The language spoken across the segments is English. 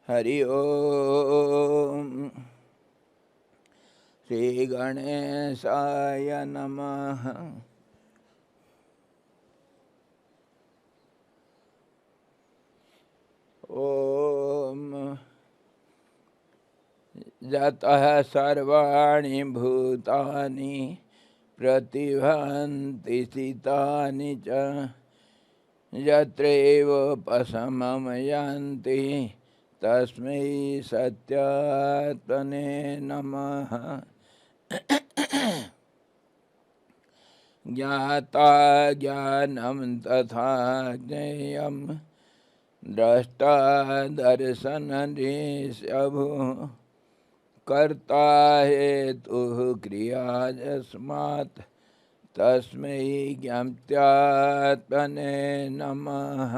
हरि ओम। श्री गणेशाय नमः। ओम यतः सर्वाणि भूतानि प्रतिभान्ति स्थितानि च यत्रैव पशमं यान्ति तस्मै सत्यात्मने नमः। ज्ञाता ज्ञानं तथा ज्ञेयं द्रष्टा दर्शननिश्यभुः कर्ता हेतुः क्रिया यस्मात् तस्मै ज्ञात्यात्मने नमः।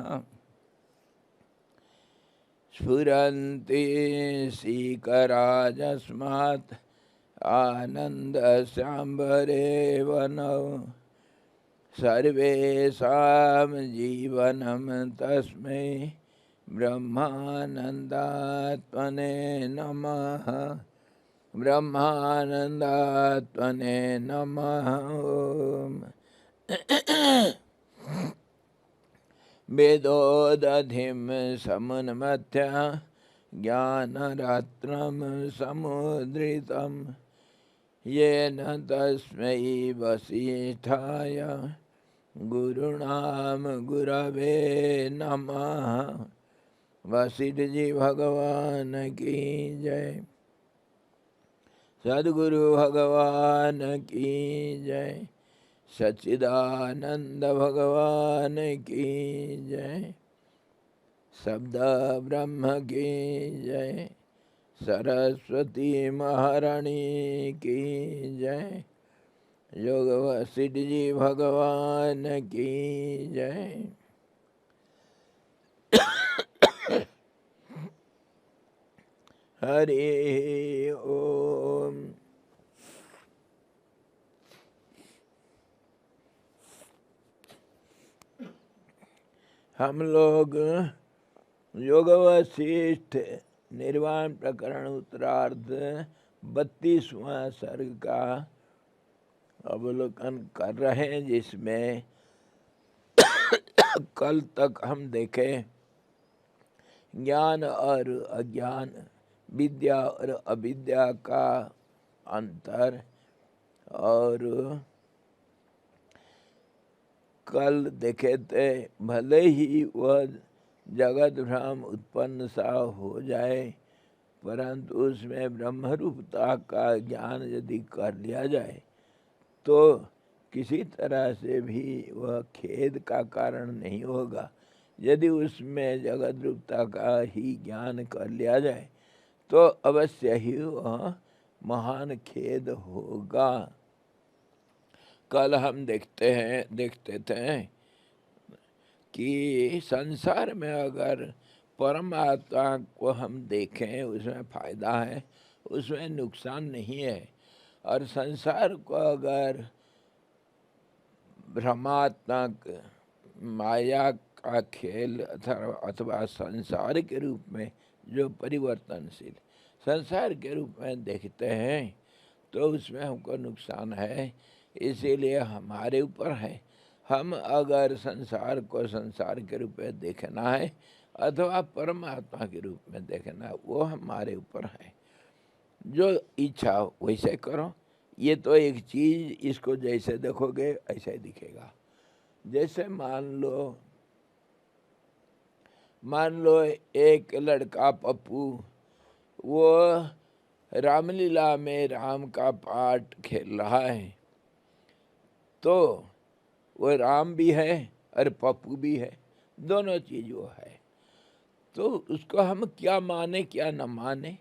स्फुरन्ति सीकराजस्मात् आनन्दस्याम्बरे वनौ सर्वेषां जीवनं तस्मै ब्रह्मानन्दात्मने नमः। ब्रह्मानन्दात्मने नमः। वेदोदधिं समुन्मथ्य ज्ञानरत्नं समुद्रितं येन तस्मै वसिष्ठाय गुरुणां गुरवे नमः। वशिष्ठ जी भगवान की जय। सद्गुरु भगवान की जय। सच्चिदानंद भगवान की जय। शब्द ब्रह्म की जय। सरस्वती महारानी की जय। योग वशिष्ठ जी भगवान की जय। हरि ओम। हम लोग योग वशिष्ठ निर्वाण प्रकरण उत्तरार्ध 32वां सर्ग का अवलोकन कर रहे हैं, जिसमें कल तक हम देखे ज्ञान और अज्ञान, विद्या और अविद्या का अंतर, और कल देखे थे भले ही वह जगत भ्रम उत्पन्न सा हो जाए, परंतु उसमें ब्रह्मरूपता का ज्ञान यदि कर लिया जाए तो किसी तरह से भी वह खेद का कारण नहीं होगा। यदि उसमें जगत रूपता का ही ज्ञान कर लिया जाए तो अवश्य ही वह महान खेद होगा। कल हम देखते थे कि संसार में अगर परमात्मा को हम देखें उसमें फायदा है, उसमें नुकसान नहीं है। और संसार को अगर भ्रमात्मक माया का खेल अथवा संसार के रूप में जो परिवर्तनशील संसार के रूप में देखते हैं तो उसमें हमको नुकसान है। इसीलिए हमारे ऊपर है, हम अगर संसार को संसार के रूप में देखना है अथवा परमात्मा के रूप में देखना है, वो हमारे ऊपर है। जो इच्छा वैसे करो। ये तो एक चीज़, इसको जैसे देखोगे ऐसा ही दिखेगा। जैसे मान लो एक लड़का पप्पू, वो रामलीला में राम का पाठ खेल रहा है, तो वो राम भी है और पप्पू भी है, दोनों चीज वो है। तो उसको हम क्या माने क्या न माने,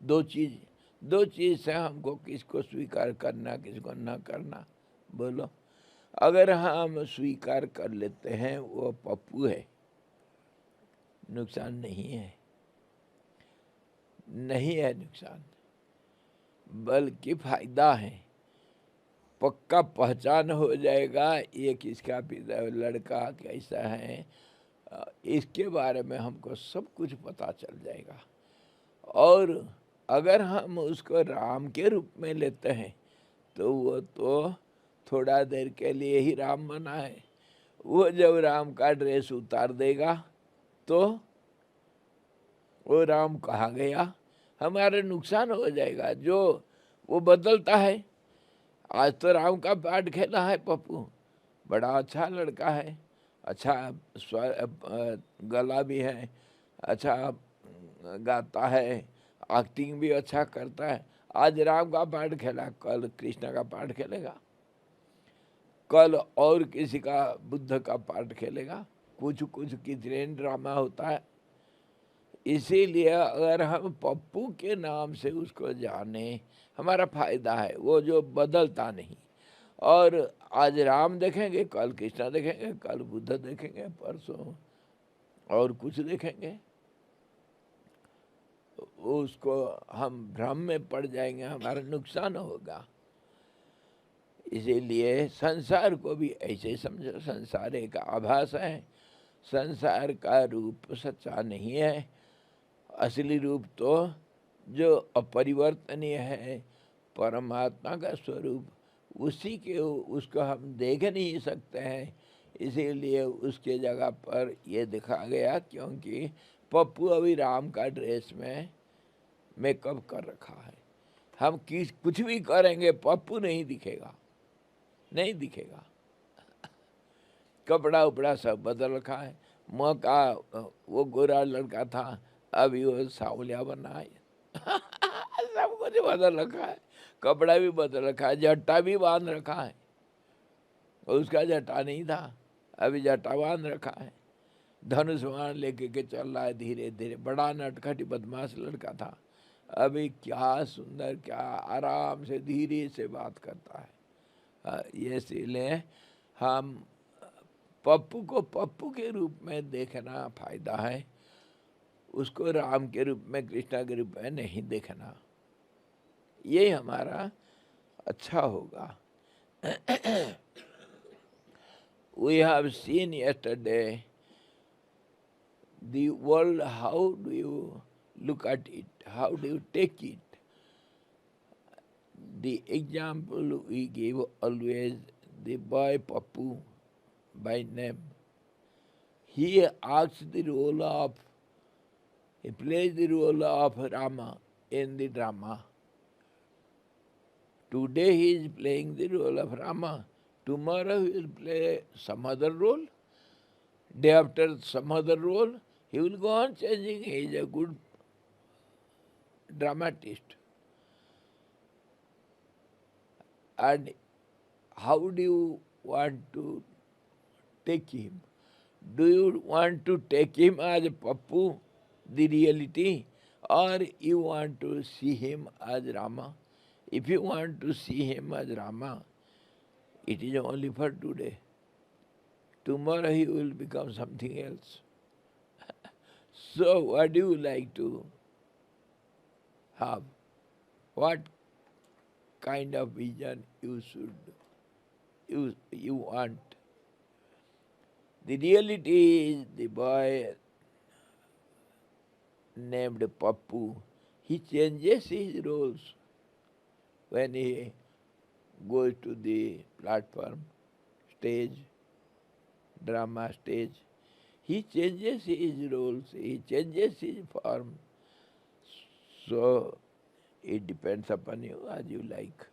दो चीज से हमको किसको स्वीकार करना किसको न करना, बोलो। अगर हम स्वीकार कर लेते हैं वो पप्पू है, नुकसान नहीं है नुकसान, बल्कि फायदा है। पक्का पहचान हो जाएगा ये किसका पिता लड़का कैसा है, इसके बारे में हमको सब कुछ पता चल जाएगा। और अगर हम उसको राम के रूप में लेते हैं तो वो तो थोड़ा देर के लिए ही राम बना है। वो जब राम का ड्रेस उतार देगा तो वो राम कहाँ गया, हमारा नुकसान हो जाएगा। जो वो बदलता है, आज तो राम का पार्ट खेला है पप्पू, बड़ा अच्छा लड़का है, अच्छा गला भी है, अच्छा गाता है, एक्टिंग भी अच्छा करता है। आज राम का पार्ट खेला, कल कृष्ण का पार्ट खेलेगा, कल और किसी का बुद्ध का पार्ट खेलेगा। कुछ कुछ कितने ड्रामा होता है। इसीलिए अगर हम पप्पू के नाम से उसको जाने, हमारा फायदा है, वो जो बदलता नहीं। और आज राम देखेंगे, कल कृष्णा देखेंगे, कल बुद्ध देखेंगे, परसों और कुछ देखेंगे, उसको हम भ्रम में पड़ जाएंगे, हमारा नुकसान होगा। इसीलिए संसार को भी ऐसे समझो, संसार एक आभास है, संसार का रूप सच्चा नहीं है। असली रूप तो जो अपरिवर्तनीय है, परमात्मा का स्वरूप, उसी के उसको हम देख नहीं सकते हैं। इसीलिए उसके जगह पर ये दिखा गया, क्योंकि पप्पू अभी राम का ड्रेस में मेकअप कर रखा है। हम कुछ भी करेंगे, पप्पू नहीं दिखेगा, नहीं दिखेगा। कपड़ा उपड़ा सब बदल रखा है। मौका वो गोरा लड़का था, अभी वो सावलिया बना है। सब कुछ बदल रखा है, कपड़ा भी बदल रखा है, जट्टा भी बांध रखा है। उसका जटा नहीं था, अभी जटा बांध रखा है। धनुष बाण लेके के चल रहा है धीरे धीरे। बड़ा नटखटी बदमाश लड़का था, अभी क्या सुंदर, क्या आराम से धीरे से बात करता है। ये इसलिए हम पप्पू को पप्पू के रूप में देखना फायदा है, उसको राम के रूप में, कृष्णा के रूप में नहीं देखना। ये हमारा अच्छा होगा। We have seen yesterday the world, how do you look at it? How do you take it? The example we give always, the boy Pappu by name. He acts the role of, he plays the role of Rama in the drama. Today he is playing the role of Rama. Tomorrow he will play some other role. Day after some other role. He will go on changing. He is a good dramatist. And how do you want to take him? Do you want to take him as Pappu, the reality, or you want to see him as Rama? If you want to see him as Rama, it is only for today. Tomorrow he will become something else. So what do you like to have? What kind of vision you want? The reality is the boy named Pappu, he changes his roles when he goes to the platform, stage, drama stage. He changes his roles, he changes his form. So it depends upon you as you like.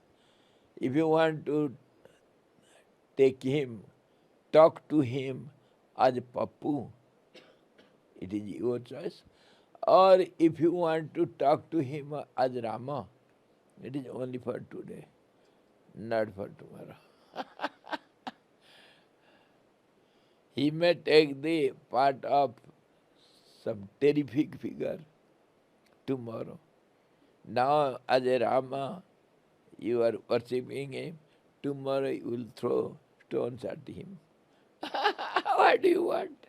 If you want to take him, talk to him as Pappu, it is your choice. Or if you want to talk to him as Rama, it is only for today, not for tomorrow. He may take the part of some terrific figure tomorrow. Now, as a Rama, you are worshipping him. Tomorrow you will throw stones at him. What do you want?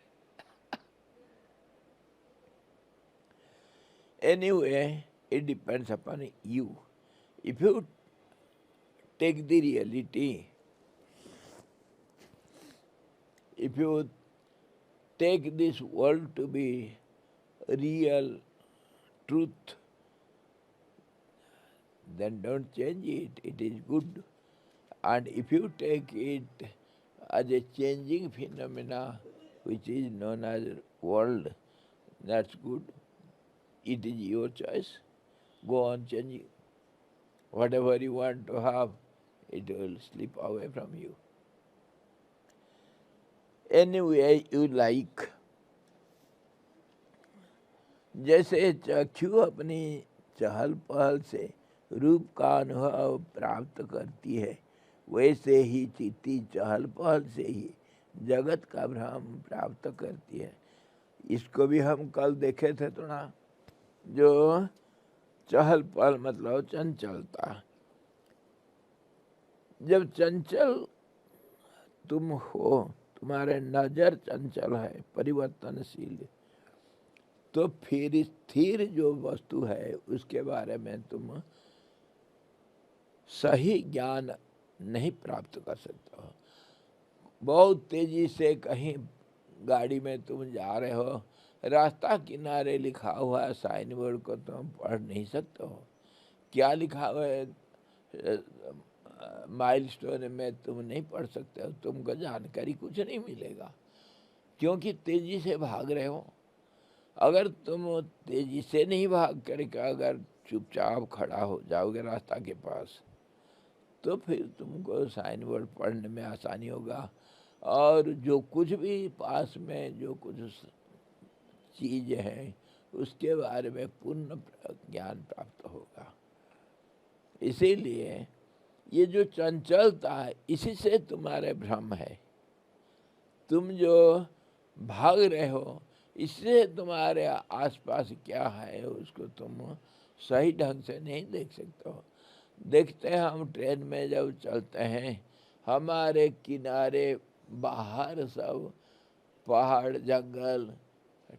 Anyway, it depends upon you. If you take the reality, if you take this world to be real truth, then don't change it. It is good. And if you take it as a changing phenomena, which is known as world, that's good. It is your choice. Go on changing. Whatever you want to have, it will slip away from you. Any way you like. जैसे चक्षु अपनी चहल पहल से रूप का अनुभव प्राप्त करती है, वैसे ही चित्ती चहल पहल से ही जगत का भ्रम प्राप्त करती है। इसको भी हम कल देखे थे थोड़ा। जो चहल पहल मतलब चंचलता। जब चंचल तुम हो, तुम्हारे नजर चंचल है, परिवर्तनशील, तो फिर स्थिर जो वस्तु है उसके बारे में तुम सही ज्ञान नहीं प्राप्त कर सकते हो। बहुत तेजी से कहीं गाड़ी में तुम जा रहे हो, रास्ता किनारे लिखा हुआ साइन बोर्ड को तुम पढ़ नहीं सकते हो। क्या लिखा हुआ है माइलस्टोन में तुम नहीं पढ़ सकते हो, तुमको जानकारी कुछ नहीं मिलेगा, क्योंकि तेजी से भाग रहे हो। अगर तुम तेजी से नहीं भाग करके अगर चुपचाप खड़ा हो जाओगे रास्ता के पास, तो फिर तुमको साइन बोर्ड पढ़ने में आसानी होगा, और जो कुछ भी पास में जो कुछ चीज़ है उसके बारे में पूर्ण ज्ञान प्राप्त होगा। इसीलिए ये जो चंचलता है, इसी से तुम्हारे भ्रम है। तुम जो भाग रहे हो, इससे तुम्हारे आसपास क्या है उसको तुम सही ढंग से नहीं देख सकते हो। देखते हैं हम ट्रेन में जब चलते हैं, हमारे किनारे बाहर सब पहाड़, जंगल,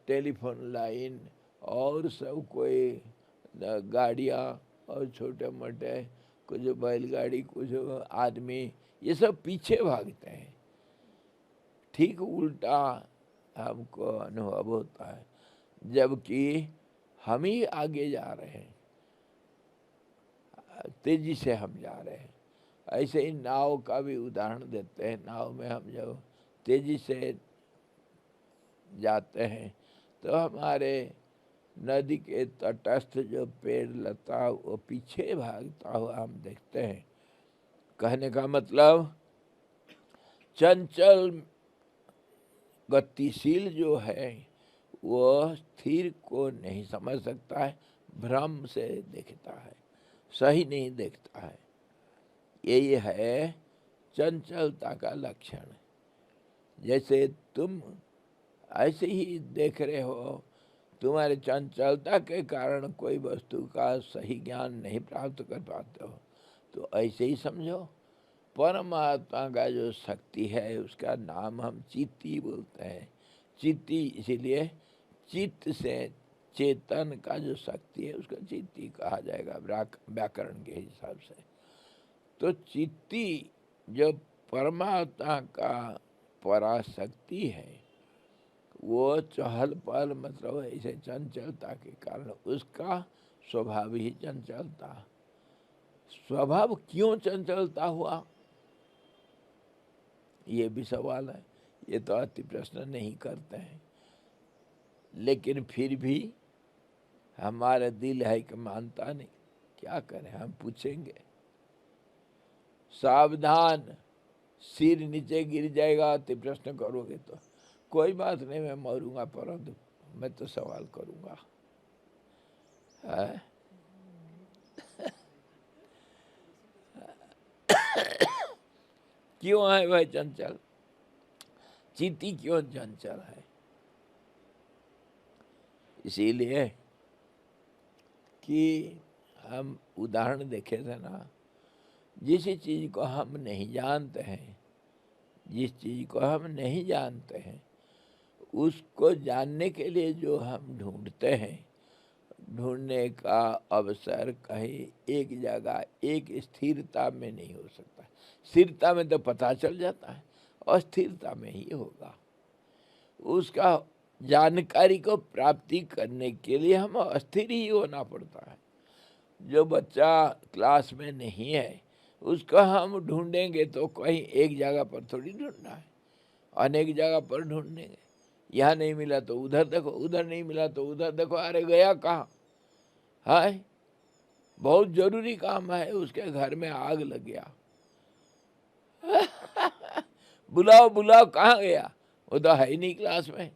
टेलीफोन लाइन और सब कोई गाड़ियाँ और छोटे मोटे कुछ बैलगाड़ी, कुछ आदमी, ये सब पीछे भागते हैं। ठीक उल्टा हमको अनुभव होता है, जबकि हम ही आगे जा रहे हैं, तेजी से हम जा रहे हैं। ऐसे ही नाव का भी उदाहरण देते हैं। नाव में हम जब तेजी से जाते हैं तो हमारे नदी के तटस्थ जो पेड़ लता वो पीछे भागता हुआ हम देखते हैं। कहने का मतलब चंचल गतिशील जो है वो स्थिर को नहीं समझ सकता है, भ्रम से देखता है, सही नहीं देखता है। यही है चंचलता का लक्षण। जैसे तुम ऐसे ही देख रहे हो, तुम्हारे चंचलता के कारण कोई वस्तु का सही ज्ञान नहीं प्राप्त कर पाते हो, तो ऐसे ही समझो परमात्मा का जो शक्ति है उसका नाम हम चित्ती बोलते हैं। चित्ती इसीलिए चित्त से चेतन का जो शक्ति है उसका चित्ती कहा जाएगा व्याकरण के हिसाब से। तो चित्ती जो परमात्मा का पराशक्ति है, वो चहल पहल मतलब ऐसे चंचलता के कारण उसका स्वभाव ही चंचलता। स्वभाव क्यों चंचलता हुआ, ये भी सवाल है। ये तो अति प्रश्न नहीं करते हैं, लेकिन फिर भी हमारा दिल है कि मानता नहीं। क्या करें, हम पूछेंगे। सावधान, सिर नीचे गिर जाएगा अति प्रश्न करोगे तो। कोई बात नहीं, मैं मरूंगा परंतु मैं तो सवाल करूंगा। क्यों है वह चंचल? चित्ती क्यों चंचल है? इसीलिए कि हम उदाहरण देखे थे ना, जिस चीज को हम नहीं जानते हैं, जिस चीज को हम नहीं जानते हैं उसको जानने के लिए जो हम ढूंढते हैं, ढूंढने का अवसर कहीं एक जगह एक स्थिरता में नहीं हो सकता। स्थिरता में तो पता चल जाता है, अस्थिरता में ही होगा। उसका जानकारी को प्राप्ति करने के लिए हम अस्थिर ही होना पड़ता है। जो बच्चा क्लास में नहीं है उसका हम ढूंढेंगे तो कहीं एक जगह पर थोड़ी ढूंढना है, अनेक जगह पर ढूंढेंगे। यहाँ नहीं मिला तो उधर देखो, उधर नहीं मिला तो उधर देखो, अरे गया कहाँ है? बहुत जरूरी काम है, उसके घर में आग लग गया बुलाओ बुलाओ, कहाँ गया? वो तो है ही नहीं क्लास में।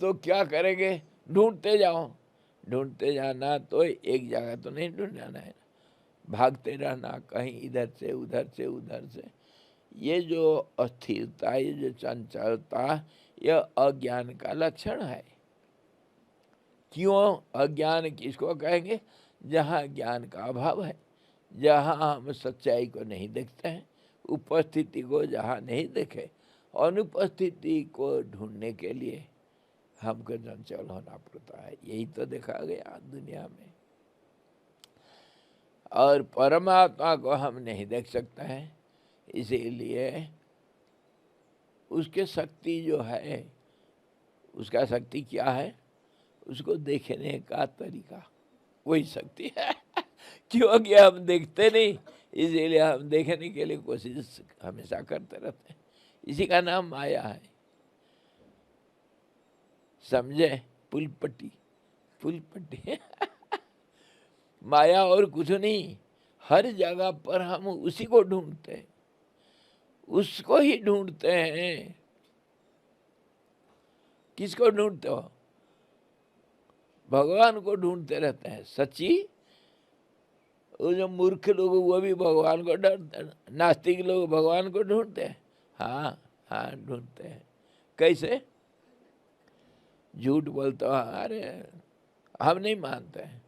तो क्या करेंगे? ढूंढते जाओ, ढूंढते जाना, तो एक जगह तो नहीं ढूंढ जाना है, भागते रहना कहीं इधर से उधर से उधर से। ये जो अस्थिरता, ये जो चंचलता, यह अज्ञान का लक्षण है। क्यों? अज्ञान किसको कहेंगे? जहाँ ज्ञान का अभाव है, जहाँ हम सच्चाई को नहीं देखते हैं, उपस्थिति को जहाँ नहीं देखे, अनुपस्थिति को ढूंढने के लिए हमको चंचल होना पड़ता है। यही तो देखा गया दुनिया में। और परमात्मा को हम नहीं देख सकते हैं, इसीलिए उसके शक्ति जो है, उसका शक्ति क्या है? उसको देखने का तरीका वही शक्ति है क्योंकि हम देखते नहीं, इसीलिए हम देखने के लिए कोशिश हमेशा करते रहते हैं। इसी का नाम माया है, समझे? पुलपट्टी, पुलपट्टी माया और कुछ नहीं। हर जगह पर हम उसी को ढूंढते हैं, उसको ही ढूंढते हैं। किसको ढूंढते हो? भगवान को ढूंढते रहते हैं। सच्ची, वो जो मूर्ख लोग वो भी भगवान को डरते हैं, नास्तिक लोग भगवान को ढूंढते हैं। हाँ हाँ, ढूंढते हैं। कैसे? झूठ बोलते हो, अरे हम नहीं मानते हैं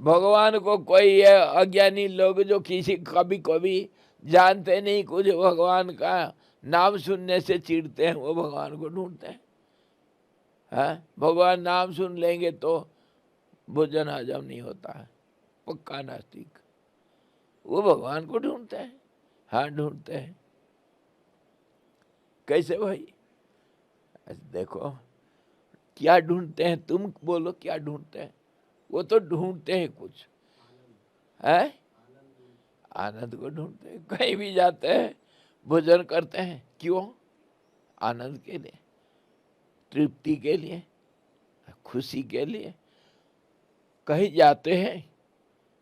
भगवान को। कोई ये अज्ञानी लोग जो किसी कभी कभी जानते नहीं कुछ, भगवान का नाम सुनने से चिढ़ते हैं, वो भगवान को ढूंढते हैं। हाँ, भगवान नाम सुन लेंगे तो भोजन हजम नहीं होता है, पक्का नास्तिक। वो भगवान को ढूंढते हैं। हाँ, ढूंढते हैं। कैसे भाई? देखो, क्या ढूंढते हैं? तुम बोलो, क्या ढूंढते हैं? वो तो ढूंढते हैं कुछ है, आनंद को ढूंढते हैं। कहीं भी जाते हैं, भोजन करते हैं, क्यों? आनंद के लिए, तृप्ति के लिए, खुशी के लिए। कहीं जाते हैं,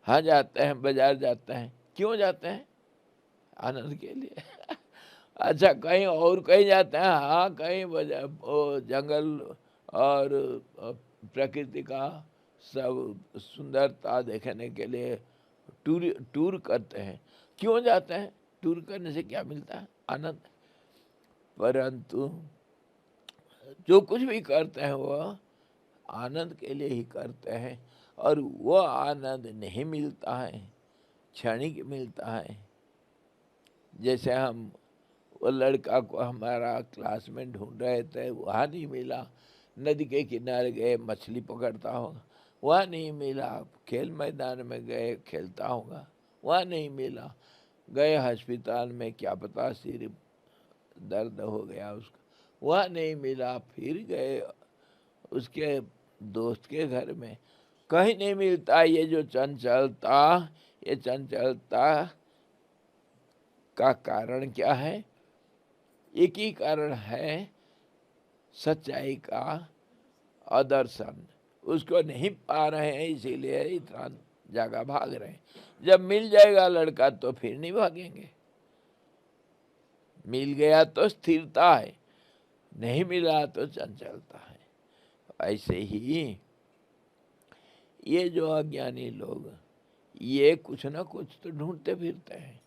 हाँ जाते हैं, बाजार जाते हैं, क्यों जाते हैं? आनंद के लिए अच्छा, कहीं और कहीं जाते हैं, हाँ कहीं वो जंगल और प्रकृति का सब सुंदरता देखने के लिए टूर टूर करते हैं। क्यों जाते हैं? टूर करने से क्या मिलता है? आनंद। परंतु जो कुछ भी करते हैं वो आनंद के लिए ही करते हैं, और वो आनंद नहीं मिलता है, क्षणिक मिलता है। जैसे हम वो लड़का को हमारा क्लास में ढूंढ रहे थे, वहाँ नहीं मिला। नदी के किनारे गए, मछली पकड़ता होगा, वहाँ नहीं मिला। खेल मैदान में गए, खेलता होगा, वहाँ नहीं मिला। गए अस्पताल में, क्या पता सिर दर्द हो गया उसका, वहाँ नहीं मिला। फिर गए उसके दोस्त के घर में, कहीं नहीं मिलता। ये जो चंचलता, ये चंचलता का कारण क्या है? एक ही कारण है, सच्चाई का अदर्शन। उसको नहीं पा रहे हैं, इसीलिए इतना जगह भाग रहे हैं। जब मिल जाएगा लड़का तो फिर नहीं भागेंगे। मिल गया तो स्थिरता है, नहीं मिला तो चंचलता है। ऐसे ही ये जो अज्ञानी लोग, ये कुछ ना कुछ तो ढूंढते फिरते हैं,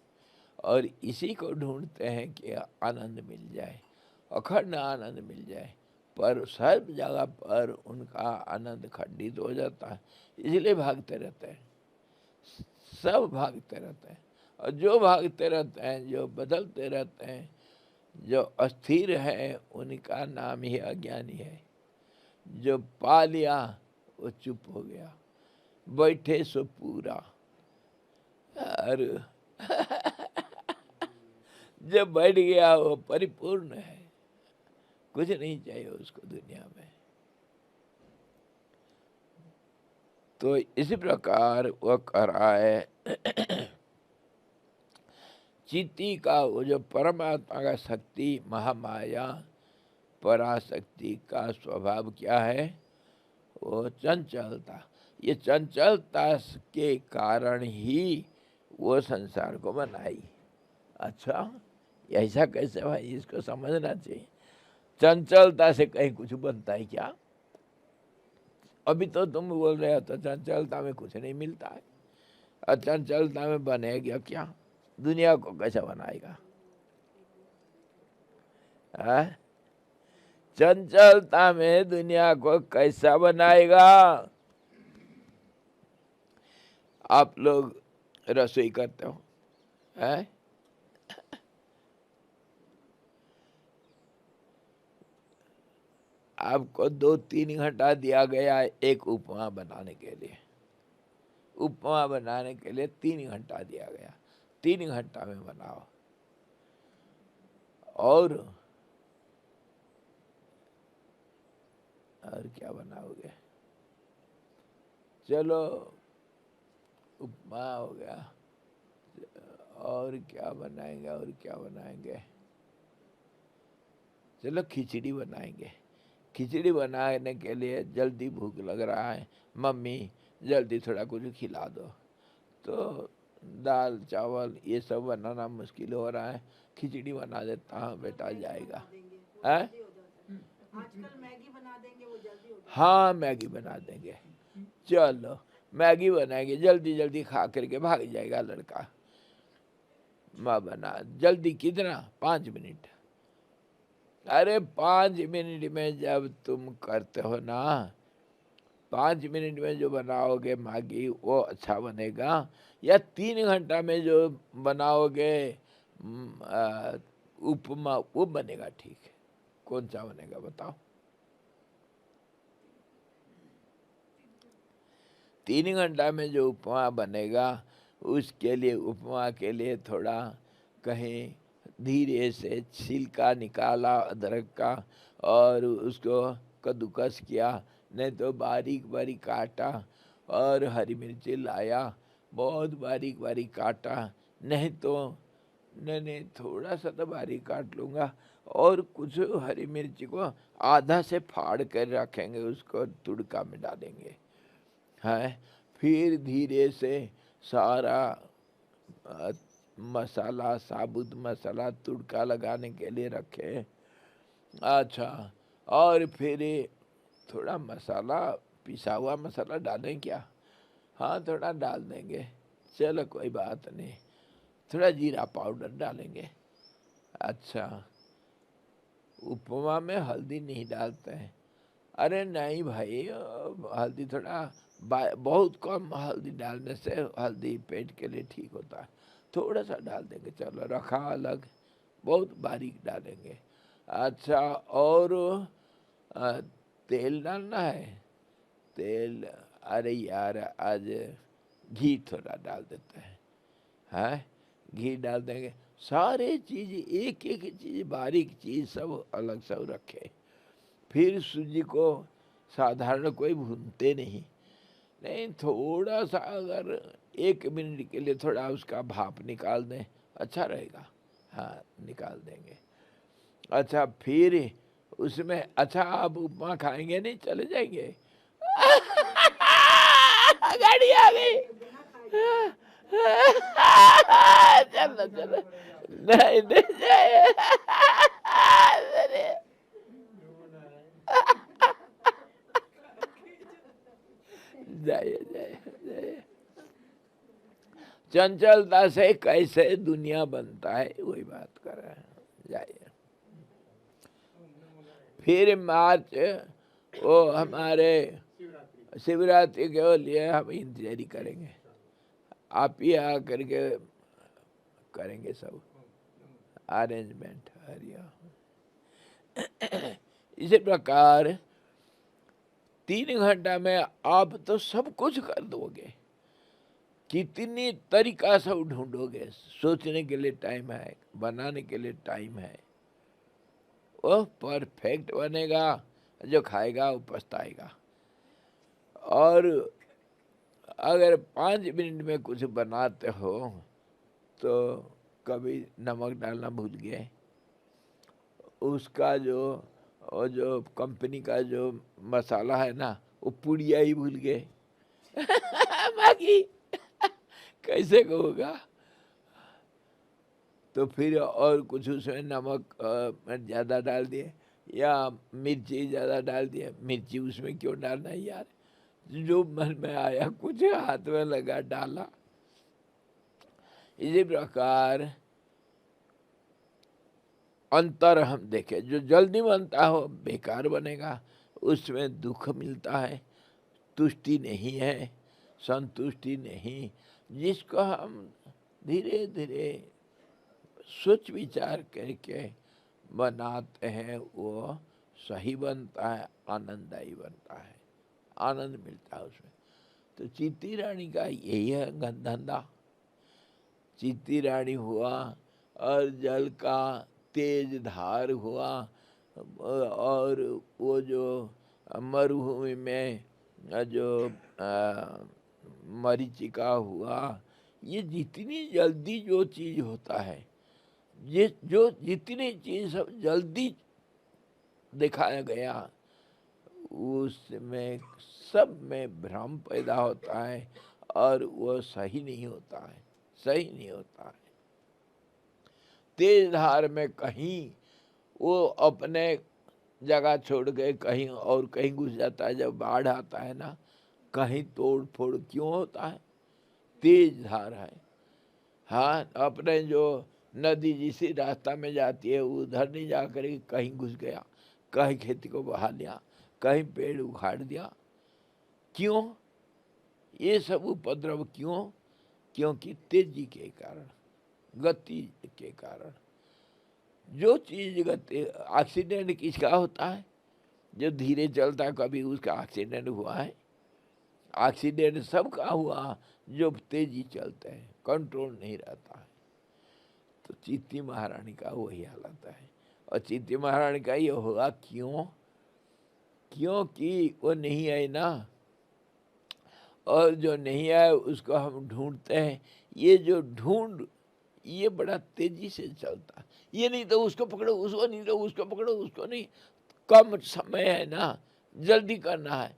और इसी को ढूंढते हैं कि आनंद मिल जाए, अखंड आनंद मिल जाए। पर सब जगह पर उनका आनंद खंडित हो जाता है, इसलिए भागते रहते हैं। सब भागते रहते हैं, और जो भागते रहते हैं, जो बदलते रहते हैं, जो अस्थिर है, उनका नाम ही अज्ञानी है। जो पा लिया वो चुप हो गया, बैठे सो पूरा। और जब बैठ गया वो परिपूर्ण है। कुछ नहीं चाहिए उसको दुनिया में। तो इसी प्रकार वह कर रहा है। चित्ती का वो जो परमात्मा का शक्ति, महामाया पराशक्ति का स्वभाव क्या है? वो चंचलता। ये चंचलता के कारण ही वो संसार को बनाई। अच्छा, ऐसा कैसे भाई? इसको समझना चाहिए। चंचलता से कहीं कुछ बनता है क्या? अभी तो तुम बोल रहे हो तो चंचलता में कुछ नहीं मिलता है, और चंचलता में बनेगा क्या? दुनिया को कैसे बनाएगा? चंचलता में दुनिया को कैसा बनाएगा? आप लोग रसोई करते हो, है? आपको 2-3 घंटा दिया गया एक उपमा बनाने के लिए। उपमा बनाने के लिए 3 घंटा दिया गया। 3 घंटा में बनाओ। और क्या बनाओगे? चलो उपमा हो गया, और क्या बनाएंगे? और क्या बनाएंगे? चलो खिचड़ी बनाएंगे। खिचड़ी बनाने के लिए जल्दी भूख लग रहा है, मम्मी जल्दी थोड़ा कुछ खिला दो। तो दाल चावल ये सब बनाना मुश्किल हो रहा है, खिचड़ी बना देता हूँ, बेटा जाएगा। है? आजकल मैगी बना देंगे, वो जल्दी हो जाएगा। हाँ, मैगी बना देंगे। चलो मैगी बनाएंगे, जल्दी जल्दी खा करके भाग जाएगा लड़का। माँ बना जल्दी, कितना? 5 मिनट। अरे 5 मिनट में जब तुम करते हो ना, 5 मिनट में जो बनाओगे मैगी वो अच्छा बनेगा, या 3 घंटा में जो बनाओगे उपमा वो बनेगा ठीक है? कौन सा बनेगा बताओ? 3 घंटा में जो उपमा बनेगा, उसके लिए उपमा के लिए थोड़ा कहीं धीरे से छिलका निकाला अदरक का, और उसको कद्दूकस किया, नहीं तो बारीक बारीक काटा, और हरी मिर्ची लाया, बहुत बारीक बारीक काटा, नहीं तो नहीं थोड़ा सा तो बारीक काट लूँगा, और कुछ हरी मिर्ची को आधा से फाड़ कर रखेंगे, उसको तुड़का में डालेंगे। है, फिर धीरे से सारा मसाला, साबुत मसाला तुड़का लगाने के लिए रखे। अच्छा, और फिर थोड़ा मसाला, पिसा हुआ मसाला डालें क्या? हाँ, थोड़ा डाल देंगे, चलो कोई बात नहीं। थोड़ा जीरा पाउडर डालेंगे। अच्छा, उपमा में हल्दी नहीं डालते हैं? अरे नहीं भाई, हल्दी थोड़ा बहुत कम हल्दी डालने से हल्दी पेट के लिए ठीक होता है, थोड़ा सा डाल देंगे, चलो रखा अलग, बहुत बारीक डालेंगे। अच्छा, और तेल डालना है? तेल, अरे यार आज घी थोड़ा डाल देते हैं, घी डाल देंगे। सारे चीज़ एक एक चीज़, बारीक चीज़ सब अलग सब रखे। फिर सूजी को साधारण कोई भूनते नहीं, नहीं थोड़ा सा अगर 1 मिनट के लिए थोड़ा उसका भाप निकाल दें, अच्छा रहेगा। हाँ, निकाल देंगे। अच्छा, फिर उसमें, अच्छा आप उपमा खाएंगे नहीं? चले जाएंगे। गाड़ी आ गई। चलो चलो, नहीं नहीं जाए। जाइए जाइए जाइए। चंचलता से कैसे दुनिया बनता है वही बात कर रहे हैं। जाइए। फिर मार्च, वो हमारे शिवरात्रि के लिए हम इंतजारी करेंगे, आप ही आ करके करेंगे सब अरेंजमेंट। हरिया इसी प्रकार 3 घंटा में आप तो सब कुछ कर दोगे। कितनी तरीका सब ढूंढोगे, सोचने के लिए टाइम है, बनाने के लिए टाइम है, वो परफेक्ट बनेगा, जो खाएगा वो पछताएगा। और अगर 5 मिनट में कुछ बनाते हो तो कभी नमक डालना भूल गए, उसका जो कंपनी का जो मसाला है ना, वो पुड़िया ही भूल गए। बाकी कैसे होगा? तो फिर और कुछ उसमें नमक ज़्यादा डाल दिए या मिर्ची ज़्यादा डाल दिए। मिर्ची उसमें क्यों डालना है यार? जो मन में आया कुछ हाथ में लगा डाला। इसी प्रकार अंतर हम देखें, जो जल्दी बनता हो बेकार बनेगा, उसमें दुख मिलता है, तुष्टि नहीं है, संतुष्टि नहीं। जिसको हम धीरे धीरे सोच विचार करके बनाते हैं वो सही बनता है, आनंददायी बनता है, आनंद मिलता है उसमें। तो चीती रानी का यही है धंधा। चीती रानी हुआ और जल का तेज धार हुआ, और वो जो मरुभूमि में जो मरीचिका हुआ, ये जितनी जल्दी जो चीज़ होता है, ये जो जितनी चीज़ सब जल्दी दिखाया गया, उसमें सब में भ्रम पैदा होता है और वो सही नहीं होता है, सही नहीं होता है। तेज धार में कहीं वो अपने जगह छोड़ के कहीं और कहीं घुस जाता है। जब बाढ़ आता है ना, कहीं तोड़ फोड़ क्यों होता है? तेज धार है। हाँ, अपने जो नदी जिस रास्ता में जाती है उधर नहीं जा कर कहीं घुस गया, कहीं खेती को बहा लिया, कहीं पेड़ उखाड़ दिया। क्यों? ये सब उपद्रव क्यों? क्योंकि तेजी के कारण, गति के कारण। जो चीज गति, एक्सीडेंट किसका होता है? जो धीरे चलता है, कभी उसका एक्सीडेंट हुआ है? एक्सीडेंट सबका हुआ जो तेजी चलते हैं, कंट्रोल नहीं रहता है। तो चीती महारानी का वही हालत है। और चीती महारानी का ये होगा क्यों? क्योंकि वो नहीं आई ना, और जो नहीं आए उसको हम ढूंढते हैं। ये जो ढूंढ, ये बड़ा तेजी से चलता है। ये नहीं तो उसको पकड़ो, उसको नहीं तो उसको पकड़ो, उसको नहीं। कम समय है ना, जल्दी करना है।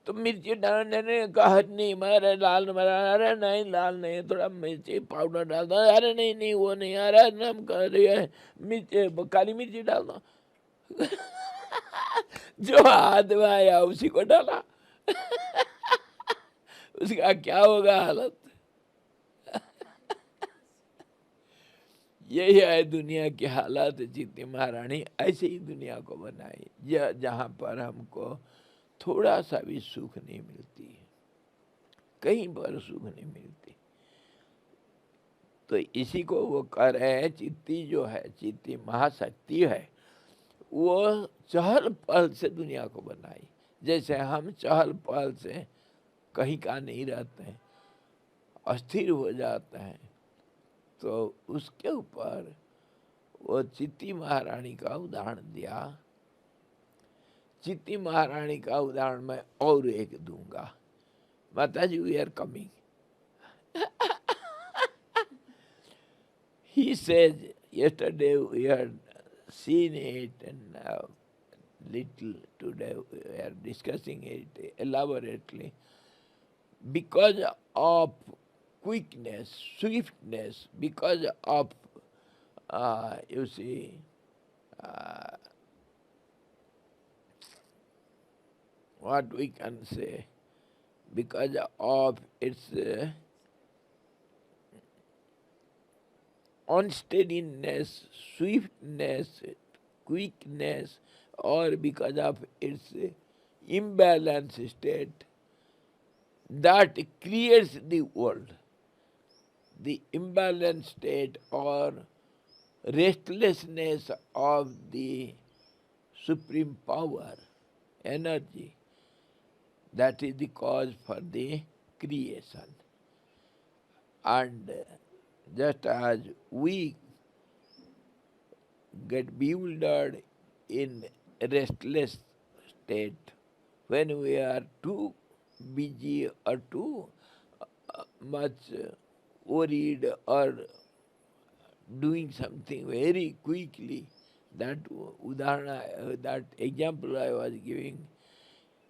तो मिर्ची डालने ने कहा नहीं, मारे लाल मारा, अरे नहीं लाल नहीं, थोड़ा मिर्ची पाउडर डाल दो, अरे नहीं नहीं वो नहीं, अरे नम कर रही है, मिर्ची काली मिर्ची डाल दो। जो हाथ में आया उसी को डाला। उसका क्या होगा हालत? यही है दुनिया की हालत। जीती महारानी ऐसे ही दुनिया को बनाई, जहाँ पर हमको थोड़ा सा भी सुख नहीं मिलती है, कहीं पर सुख नहीं मिलती। तो इसी को वो कह रहे हैं, चित्ती जो है, चित्ती महाशक्ति है, वो चहल पहल से दुनिया को बनाई। जैसे हम चहल पहल से कहीं का नहीं रहते हैं, अस्थिर हो जाते हैं, तो उसके ऊपर वो चित्ती महारानी का उदाहरण दिया। चित्ती महारानी का उदाहरण मैं और एक दूंगा। माता जी, we are coming. He says, yesterday we had seen it, and now little today we are discussing it elaborately. Because of quickness, swiftness, because of, you see, uh, what we can say, because of its unsteadiness, swiftness, quickness, or because of its imbalanced state that creates the world. The imbalanced state or restlessness of the supreme power, energy, that is the cause for the creation. And just as we get bewildered in restless state, when we are too busy or too much worried or doing something very quickly. That udahana, that example I was giving.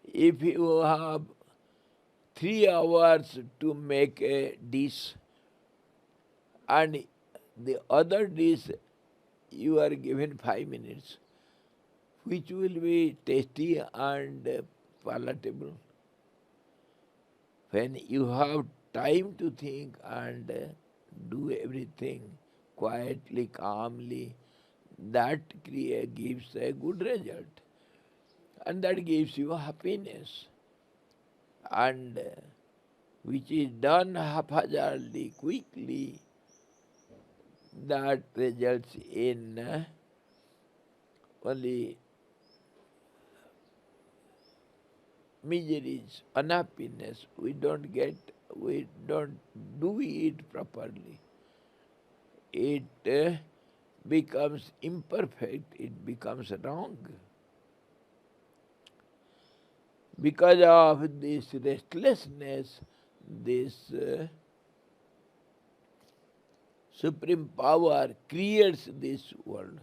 If you have 3 hours to make a dish and the other dish you are given 5 minutes, which will be tasty and palatable? When you have time to think and do everything quietly, calmly, that gives a good result, and that gives you happiness. And which is done haphazardly, quickly, that results in only miseries, unhappiness. We don't do it properly. It becomes imperfect, it becomes wrong. Because of this restlessness, this supreme power creates this world.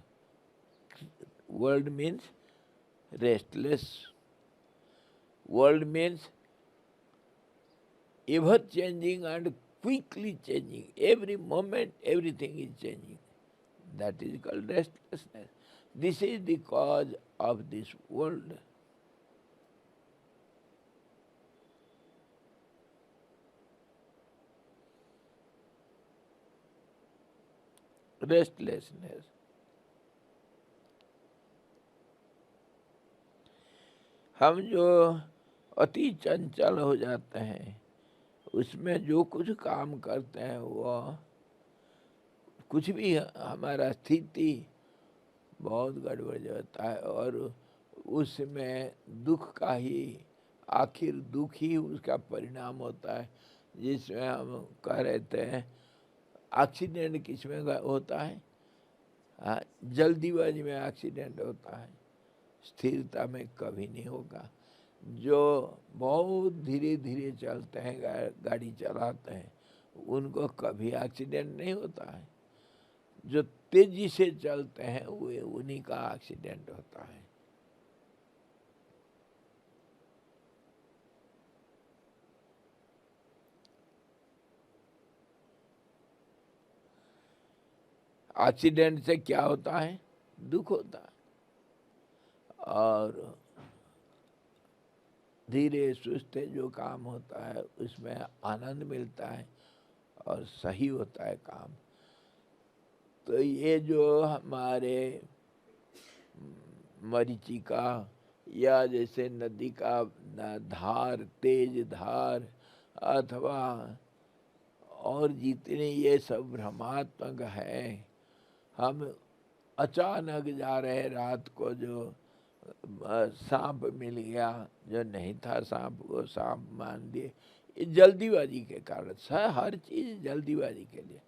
World means restless. World means ever changing and quickly changing. Every moment, everything is changing. That is called restlessness. This is the cause of this world. Restlessness. हम जो अति चंचल हो जाते हैं, उसमें जो कुछ काम करते हैं वो कुछ भी हमारा स्थिति बहुत गड़बड़ जाता है, और उसमें दुख का ही आखिर दुख ही उसका परिणाम होता है। जिसमें हम कह रहे थे एक्सीडेंट किसमें होता है? हाँ, जल्दीबाजी में एक्सीडेंट होता है, स्थिरता में कभी नहीं होगा। जो बहुत धीरे धीरे चलते हैं, गाड़ी चलाते हैं, उनको कभी एक्सीडेंट नहीं होता है। जो तेजी से चलते हैं वे उन्हीं का एक्सीडेंट होता है। एक्सीडेंट से क्या होता है? दुख होता है, और धीरे सुस्ते जो काम होता है उसमें आनंद मिलता है और सही होता है काम। तो ये जो हमारे मरीचिका या जैसे नदी का धार, तेज धार, अथवा और जितने ये सब भ्रमात्मक है, हम अचानक जा रहे रात को, जो सांप मिल गया, जो नहीं था सांप वो सांप मान लिए, ये जल्दीबाजी के कारण। हर चीज़ जल्दीबाजी के लिए।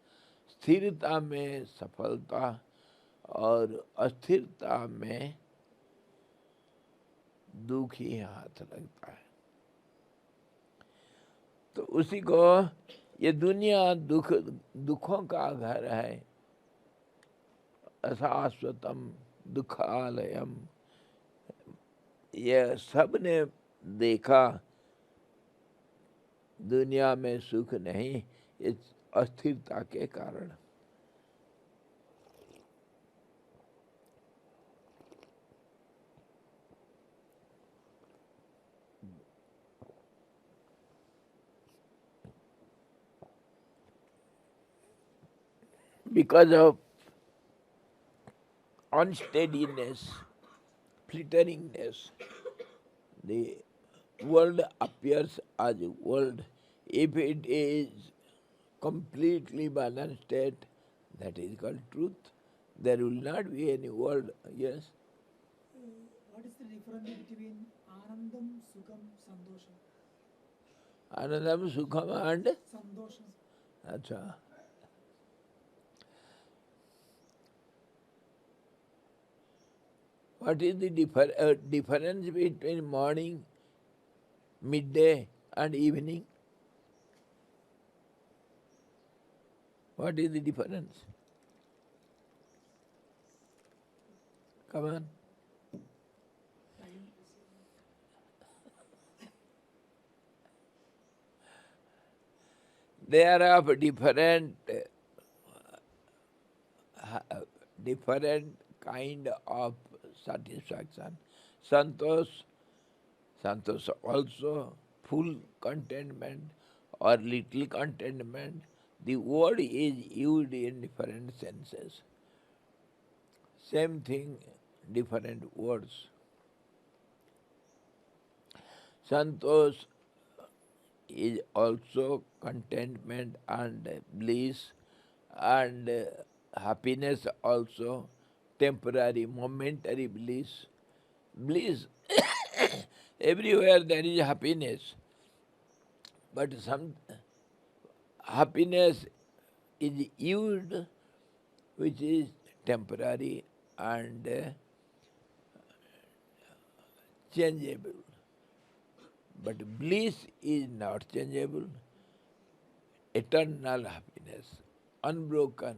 स्थिरता में सफलता और अस्थिरता में दुख ही हाथ लगता है। तो उसी को ये दुनिया दुखों का घर है। अशाश्वतम दुखालयम, ये सब ने देखा दुनिया में सुख नहीं, इस अस्थिरता के कारण। Because of unsteadiness, flitteringness, the world appears as a world. If it is completely balanced state, that is called truth. There will not be any world. Yes. What is the difference between Anandam, Sukham, Sandosham? Anandam, Sukham and Sandosham. अच्छा, What is the difference between morning, midday, and evening? What is the difference? Come on. They are of different kind of satisfaction. Santosh, Santosh also full contentment or little contentment. The word is used in different senses. Same thing, different words. Santosh is also contentment and bliss, and happiness also, temporary, momentary bliss. Bliss, everywhere there is happiness, but some happiness is used which is temporary and changeable. But bliss is not changeable, eternal happiness, unbroken,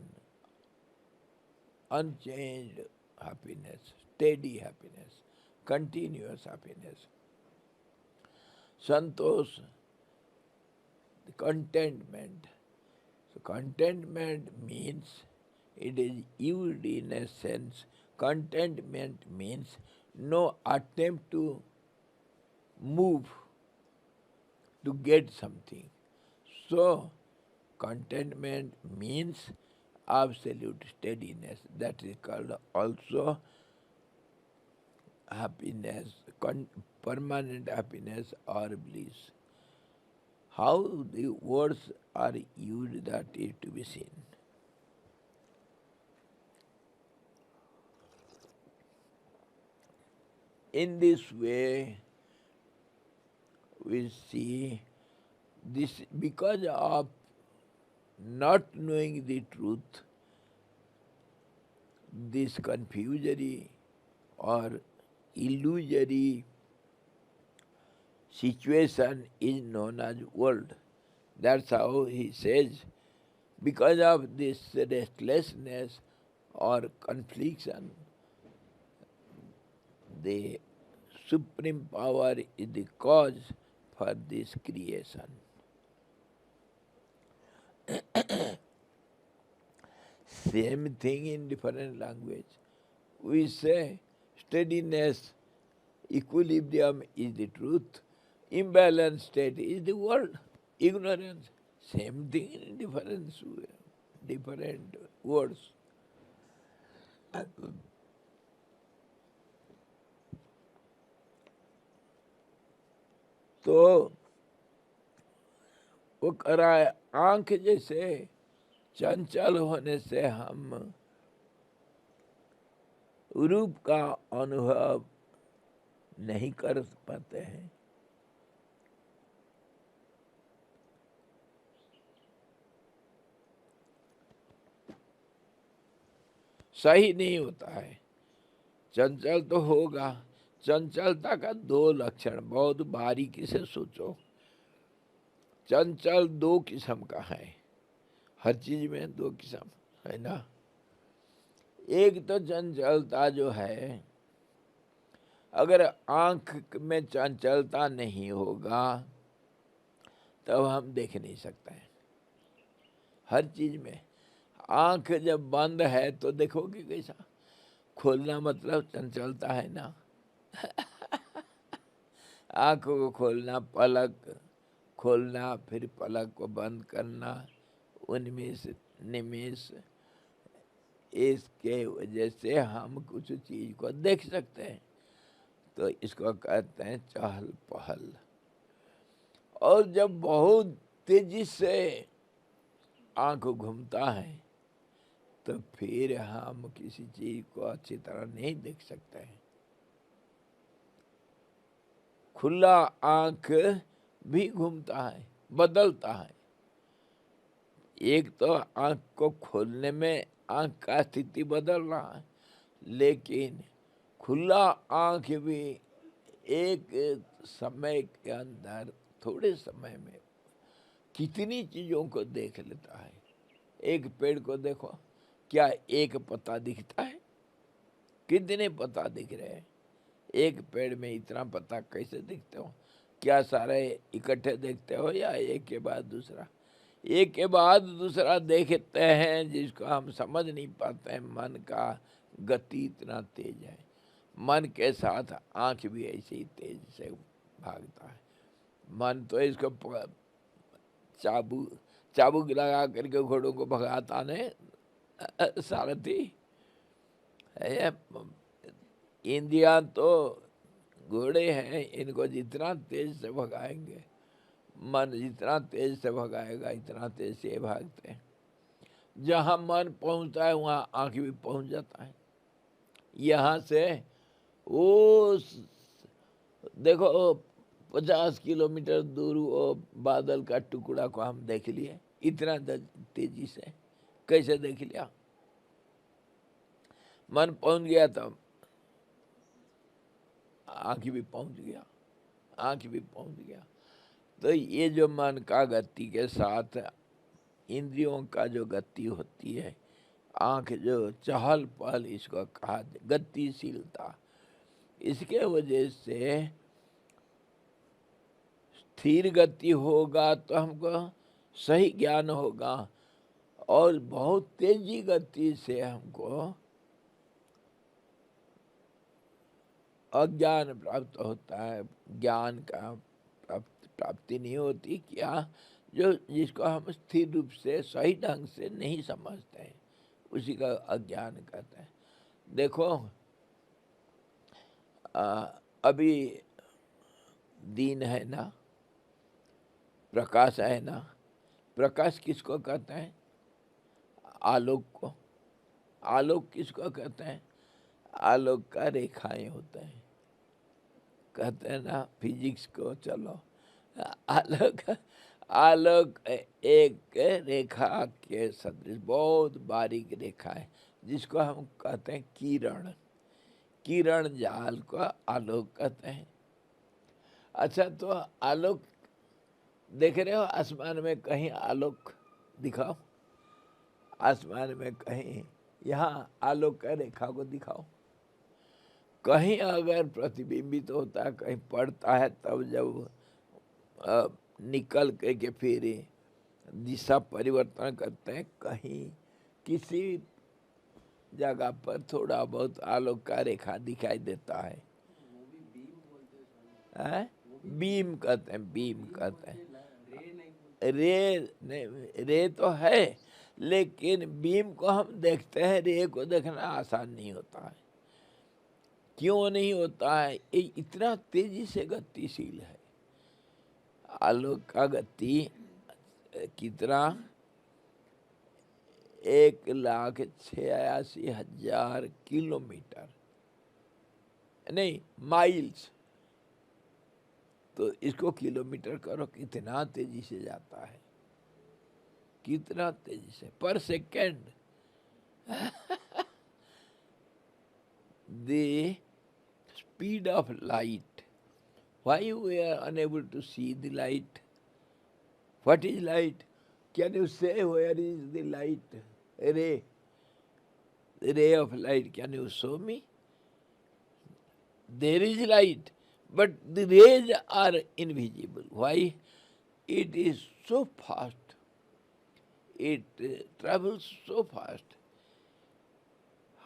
unchanged happiness, steady happiness, continuous happiness. Santosh, contentment. So contentment means, it is used in a sense, contentment means no attempt to move to get something. So contentment means absolute steadiness. That is called also happiness, permanent happiness or bliss. How the words are used, that is to be seen. In this way, we see this, because of not knowing the truth, this confusory or illusory situation is known as world. That's how he says, because of this restlessness or confliction, the supreme power is the cause for this creation. Same thing in different language. We say steadiness, equilibrium is the truth, imbalanced state is the world, ignorance. Same thing in different words. तो वो करा है, आंख जैसे चंचल होने से हम रूप का अनुभव नहीं कर पाते हैं। सही नहीं होता है। चंचल तो होगा। चंचलता का दो लक्षण बहुत बारीकी से सोचो। चंचल दो किस्म का है, हर चीज में दो किस्म है ना। एक तो चंचलता जो है, अगर आंख में चंचलता नहीं होगा तब हम देख नहीं सकते हैं। हर चीज में आंख जब बंद है तो देखोगे कैसा, खोलना मतलब चंचलता है ना। आंखों को खोलना, पलक खोलना, फिर पलक को बंद करना, उन्मेष निमेष, इसके वजह से हम कुछ चीज को देख सकते हैं। तो इसको कहते हैं चहल पहल। और जब बहुत तेजी से आंख घूमता है तो फिर हम किसी चीज को अच्छी तरह नहीं देख सकते हैं। खुला आंख भी घूमता है, बदलता है। एक तो आंख को खोलने में आंख का स्थिति बदल रहा है, लेकिन खुला आँख भी एक समय के अंदर, थोड़े समय में कितनी चीज़ों को देख लेता है। एक पेड़ को देखो, क्या एक पत्ता दिखता है? कितने पत्ता दिख रहे हैं? एक पेड़ में इतना पत्ता कैसे दिखते हो? क्या सारे इकट्ठे देखते हो या एक के बाद दूसरा? एक के बाद दूसरा देखते हैं, जिसको हम समझ नहीं पाते हैं। मन का गति इतना तेज है, मन के साथ आँख भी ऐसे ही तेज से भागता है। मन तो इसको चाबुक लगा करके घोड़ों को भगाता ने सारथी है। इंद्रियां तो घोड़े हैं, इनको जितना तेज से भगाएंगे, मन जितना तेज से भगाएगा, इतना तेज से भागते हैं। जहाँ मन पहुँचता है वहाँ आँख भी पहुँच जाता है। यहाँ से वो देखो 50 किलोमीटर दूर वो बादल का टुकड़ा को हम देख लिए, इतना तेजी से कैसे देख लिया? मन पहुंच गया तब आँख भी पहुंच गया, आँख भी पहुंच गया। तो ये जो मन का गति के साथ इंद्रियों का जो गति होती है, आँख जो चहल पहल, इसको कहा गतिशीलता। इसके वजह से स्थिर गति होगा तो हमको सही ज्ञान होगा, और बहुत तेजी गति से हमको अज्ञान प्राप्त होता है। ज्ञान का प्राप्ति नहीं होती। क्या? जो जिसको हम स्थिर रूप से सही ढंग से नहीं समझते हैं, उसी का अज्ञान कहते हैं। देखो अभी दिन है ना, प्रकाश है ना। प्रकाश किसको कहते हैं? आलोक को। आलोक किसको कहते हैं? आलोक का रेखाएं होते हैं। कहते हैं ना फिजिक्स को, चलो आलोक, आलोक एक रेखा के सदृश बहुत बारीक रेखा है, जिसको हम कहते हैं किरण। किरण जाल को आलोक कहते हैं। अच्छा, तो आलोक देख रहे हो आसमान में? कहीं आलोक दिखाओ, आसमान में कहीं यहाँ आलोक का रेखा को दिखाओ। कहीं अगर प्रतिबिंबित होता है, कहीं पड़ता है, तब जब निकल के फिर दिशा परिवर्तन करते हैं, कहीं किसी जगह पर थोड़ा बहुत आलोक का रेखा दिखाई देता है। बीम कहते हैं, बीम कहते हैं। रे नहीं, रे तो है, लेकिन बीम को हम देखते हैं, रे को देखना आसान नहीं होता है। क्यों नहीं होता है? ये इतना तेजी से गतिशील है। आलोक का गति कितना? 1,86,000 किलोमीटर, नहीं माइल्स। तो इसको किलोमीटर करो, कितना तेजी से जाता है, कितना तेजी से, पर second. The speed of light. Why we are unable to see the light? What is light? Can you say where is the light ray? The ray of light, can you show me? There is light, but the rays are invisible. Why? It is so fast. It travels so fast.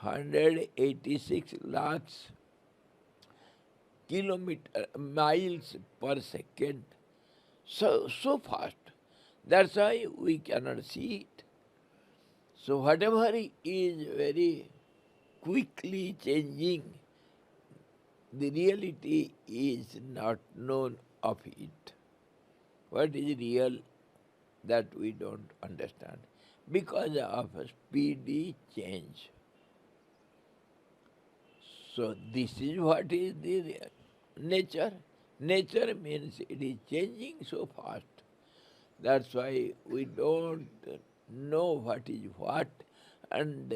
186 lakhs miles per second. So fast. That's why we cannot see it. So whatever is very quickly changing, the reality is not known of it. What is real, that we don't understand because of a speedy change. So this is what is the nature. Nature means it is changing so fast. That's why we don't know what is what, and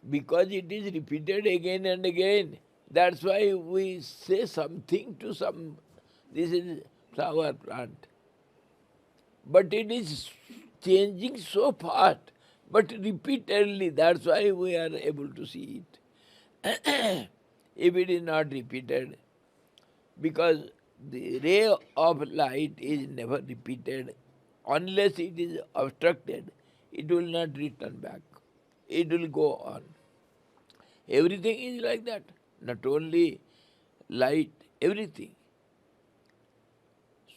because it is repeated again and again. That's why we say something to some, this is flower plant. But it is changing so fast, but repeatedly, that's why we are able to see it. If it is not repeated, because the ray of light is never repeated, unless it is obstructed, it will not return back. It will go on. Everything is like that. Not only light, everything.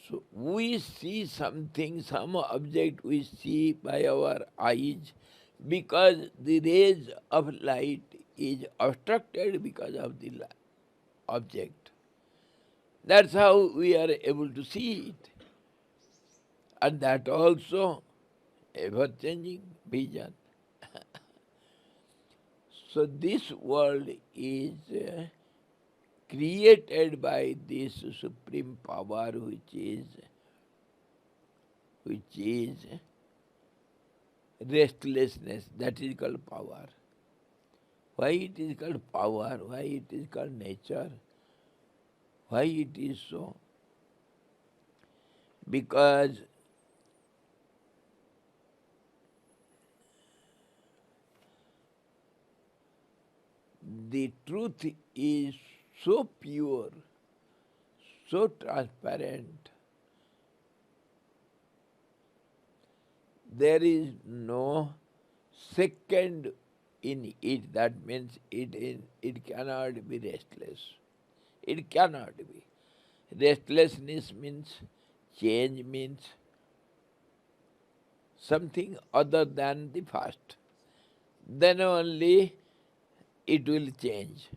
So we see something, some object we see by our eyes because the rays of light is obstructed because of the object. That's how we are able to see it. And that also ever-changing vision. So this world is created by this supreme power which is restlessness. That is called power. Why it is called power? Why it is called nature? Why it is so? Because the truth is so pure, so transparent. There is no second in it. That means it cannot be restless. It cannot be. Restlessness means change, means something other than the past. Then only it will change.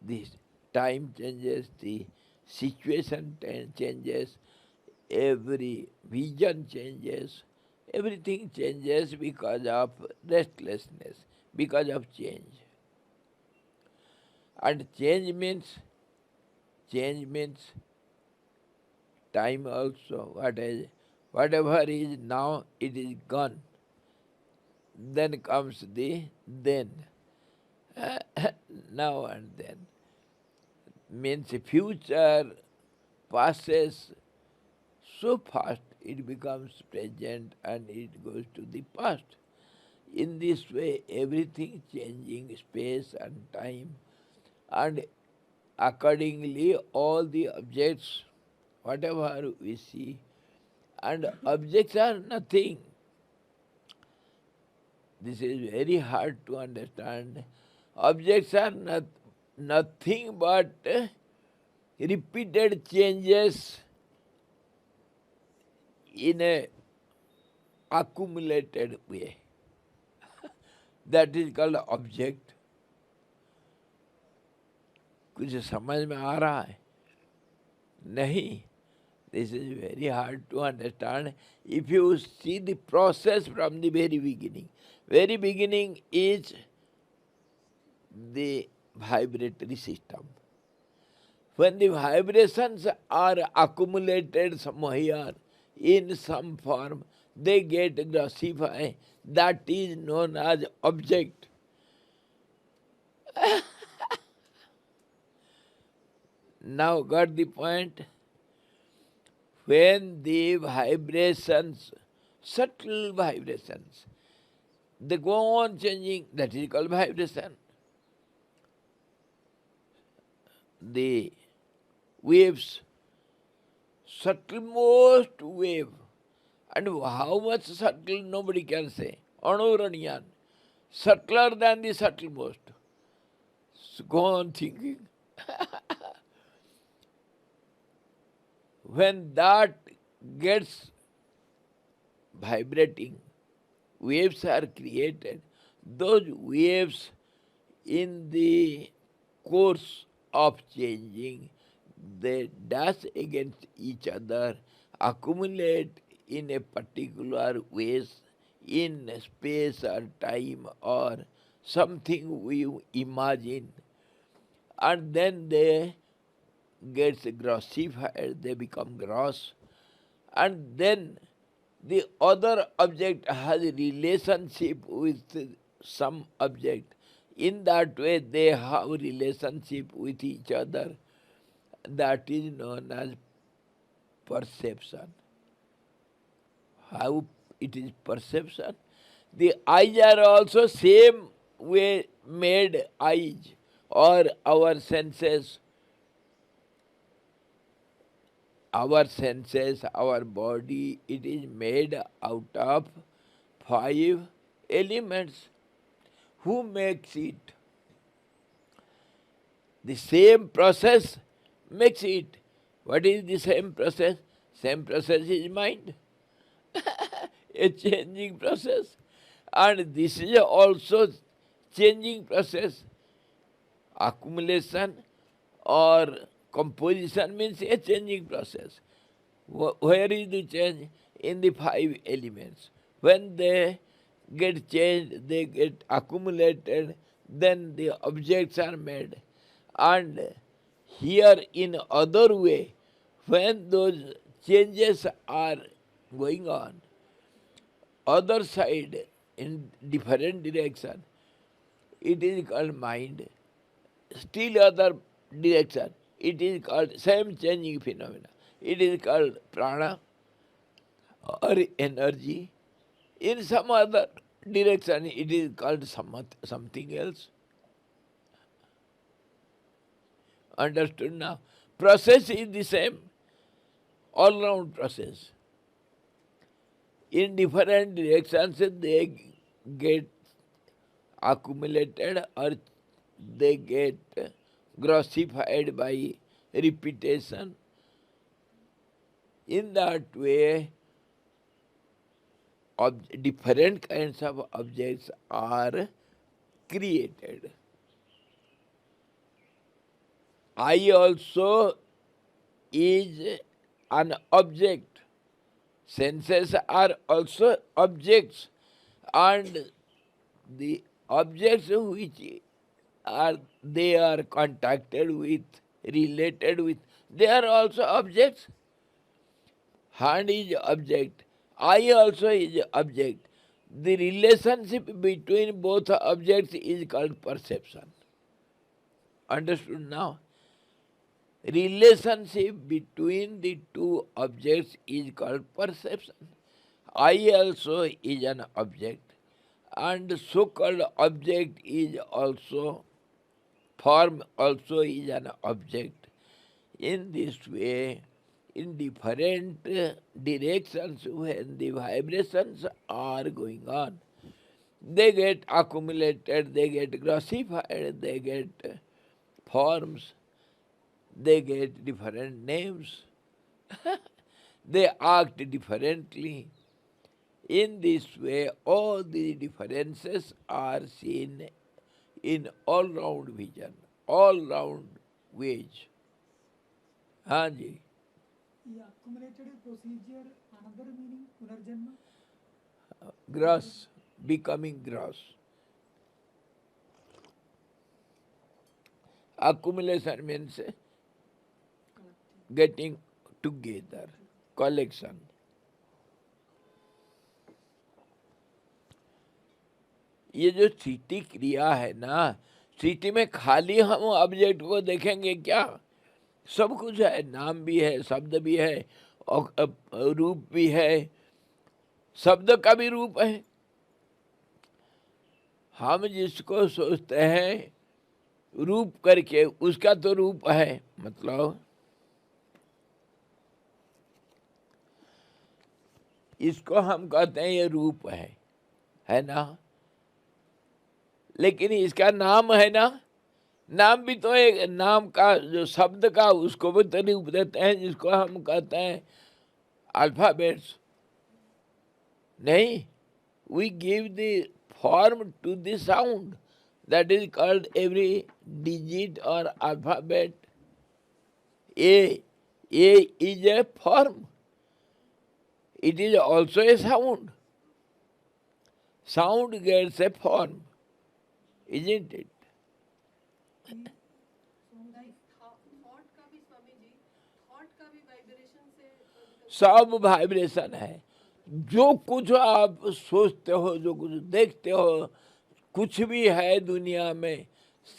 The time changes, the situation changes, every vision changes, everything changes because of restlessness, because of change. And change means time also. Whatever is now, it is gone. Then comes the then. Now and then. Means future passes so fast, it becomes present and it goes to the past. In this way, everything changing space and time, and accordingly all the objects, whatever we see, and objects are nothing. This is very hard to understand. Objects are nothing but repeated changes in a accumulated way. That is called object. कुछ समझ में आ रहा है? नहीं. This is very hard to understand if you see the process from the very beginning. Very beginning is the vibratory system. When the vibrations are accumulated somewhere in some form, they get grossified. That is known as object. Now got the point? When the vibrations, subtle vibrations, they go on changing, that is called vibration. The waves, subtlemost wave, and how much subtle nobody can say. Anuraniyan, subtler than the subtlemost. So go on thinking. When that gets vibrating, waves are created. Those waves in the course of changing, they dash against each other, accumulate in a particular ways in space or time or something we imagine, and then they gets grossified, they become gross, and then the other object has a relationship with some object. In that way, they have relationship with each other. That is known as perception. How it is perception? The eyes are also same way made eyes, or our senses, our body, it is made out of 5 elements. Who makes it? The same process makes it. What is the same process? Same process is mind. A changing process. And this is also changing process. Accumulation or composition means a changing process. Where is the change? In the 5 elements. When they get changed, they get accumulated, then the objects are made. And here in other way, when those changes are going on, other side in different direction, it is called mind. Still other direction, it is called same changing phenomena. It is called prana or energy. In some other direction, it is called something else. Understood now? Process is the same, all round process. In different directions, they get accumulated or they get grossified by repetition. In that way, different kinds of objects are created. I also is an object. Senses are also objects, and the objects which they are contacted with, related with, they are also objects. Hand is object, eye also is object. The relationship between both objects is called perception. Understood now? Relationship between the two objects is called perception. Eye also is an object, and so-called object is also, form also is an object. In this way, in different directions, when the vibrations are going on, they get accumulated, they get grossified, they get forms, they get different names, they act differently. In this way, all the differences are seen in all-round vision, all-round ways. हाँ जी, The accumulated procedure, another meaning, punarjanma. gross, becoming gross. Accumulation means getting together, collection. ये जो स्थिति क्रिया है ना, स्थिति में खाली हम ऑब्जेक्ट को देखेंगे क्या? सब कुछ है, नाम भी है, शब्द भी है, और रूप भी है, शब्द का भी रूप है. हम जिसको सोचते हैं रूप करके, उसका तो रूप है, मतलब इसको हम कहते हैं ये रूप है ना? लेकिन इसका नाम है ना, नाम भी तो एक नाम का जो शब्द का उसको भी तो रूप देते हैं, जिसको हम कहते हैं अल्फाबेट्स. नहीं, we give the form to the sound. That is called every digit or alphabet. A is a form. It is also a sound. Sound gets a form, isn't it? Thought का भी Swami ji, thought का भी vibration से सब vibration है. जो कुछ आप सोचते हो, जो कुछ देखते हो, कुछ भी है दुनिया में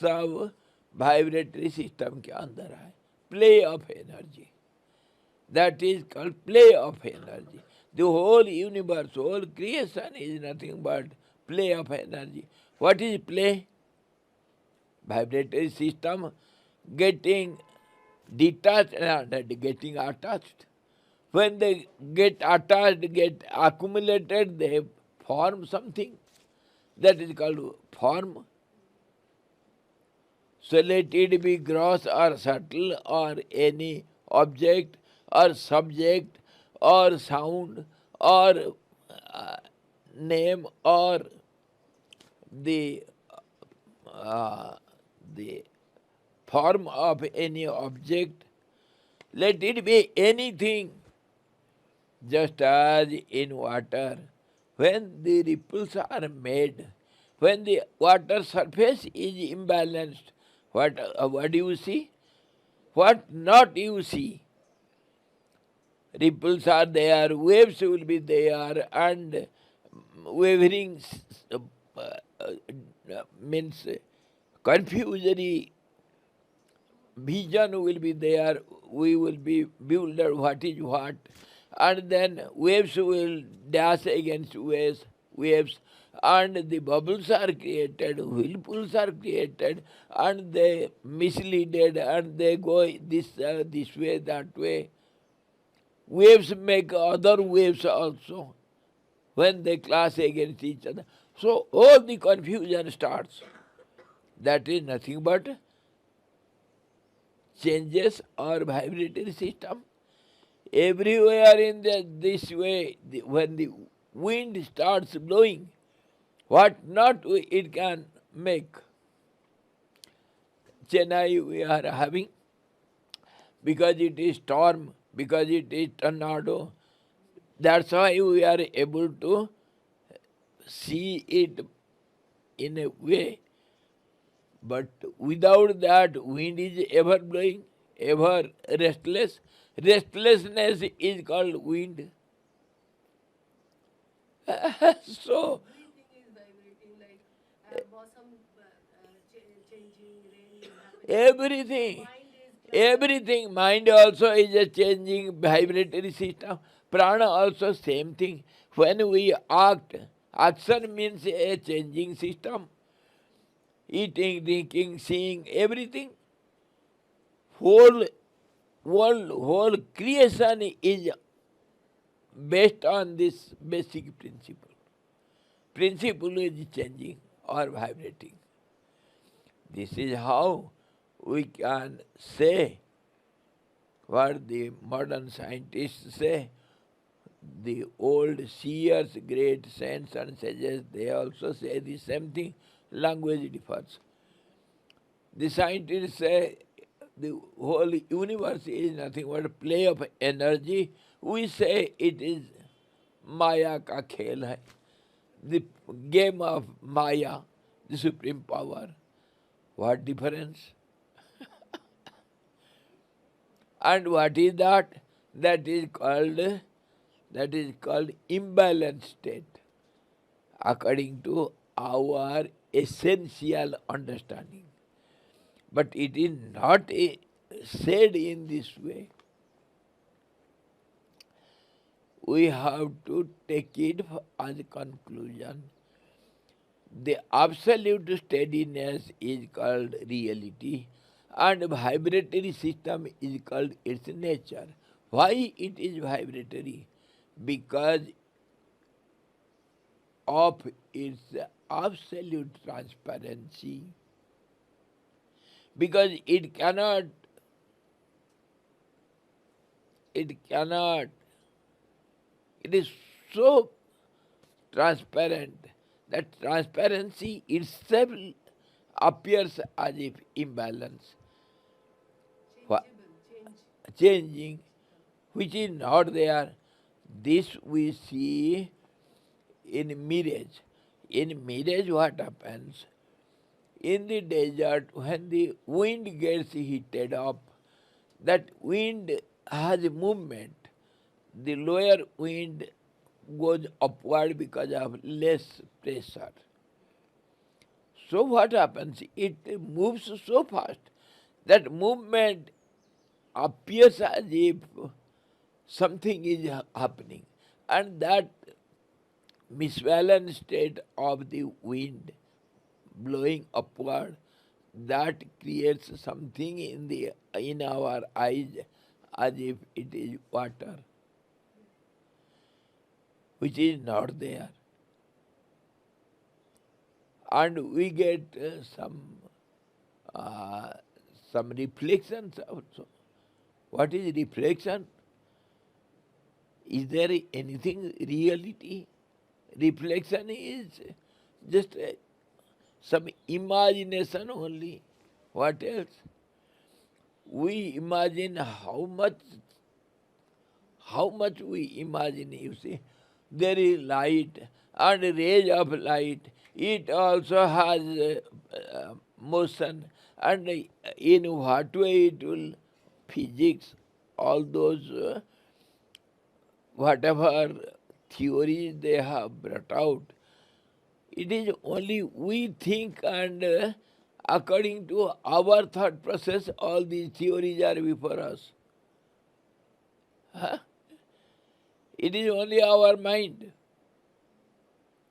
सब वाइब्रेटरी सिस्टम के अंदर है. Play of energy, that is called play of energy. The whole universe, whole creation is nothing but play of energy. What is play? Vibratory system getting detached and getting attached. When they get attached, get accumulated, they form something. That is called form. So let it be gross or subtle or any object or subject or sound or name or the uh, the form of any object. Let it be anything, just as in water. When the ripples are made, when the water surface is imbalanced, what do you see? What not you see? Ripples are there, waves will be there, and wavering means confusory vision will be there. We will be bewildered what is what, and then waves will dash against waves, and the bubbles are created, whirlpools are created, and they misleaded, and they go this way, that way. Waves make other waves also when they clash against each other. So all the confusion starts. That is nothing but changes or vibratory system. Everywhere in this way, when the wind starts blowing, what not it can make. Chennai we are having, because it is storm, because it is tornado. That's why we are able to see it in a way. But without that, wind is ever blowing, ever restless. Restlessness is called wind. So, Everything is vibrating, like bosom changing, rain is happening. everything, Mind is everything. Mind also is a changing vibratory system. Prana also same thing. When we act, action means a changing system. Eating, drinking, seeing, everything. Whole world, whole creation is based on this basic principle. Principle is changing or vibrating. This is how we can say what the modern scientists say. The old seers, great saints and sages, they also say the same thing. Language differs. The scientists say the whole universe is nothing but a play of energy. We say it is Maya ka khel hai. The game of Maya, the supreme power. What difference? And what is that? That is called imbalanced state, according to our essential understanding. But it is not said in this way. We have to take it as a conclusion. The absolute steadiness is called reality, and vibratory system is called its nature. Why it is vibratory? Because of its absolute transparency. Because it is so transparent that transparency itself appears as if imbalance, changing, which is not there. This we see in mirage. In mirage, what happens? In the desert, when the wind gets heated up, that wind has a movement. The lower wind goes upward because of less pressure. So what happens? It moves so fast. That movement appears as if something is happening. And that misbalanced state of the wind blowing upward, that creates something in our eyes as if it is water, which is not there. And we get uh, some reflections also. What is reflection? Is there anything reality? Reflection is just some imagination only. What else? We imagine how much we imagine, you see. There is light and rays of light. It also has motion, and in what way it will, physics, all those whatever theories they have brought out, it is only we think, and according to our thought process, all these theories are before us. Huh? It is only our mind.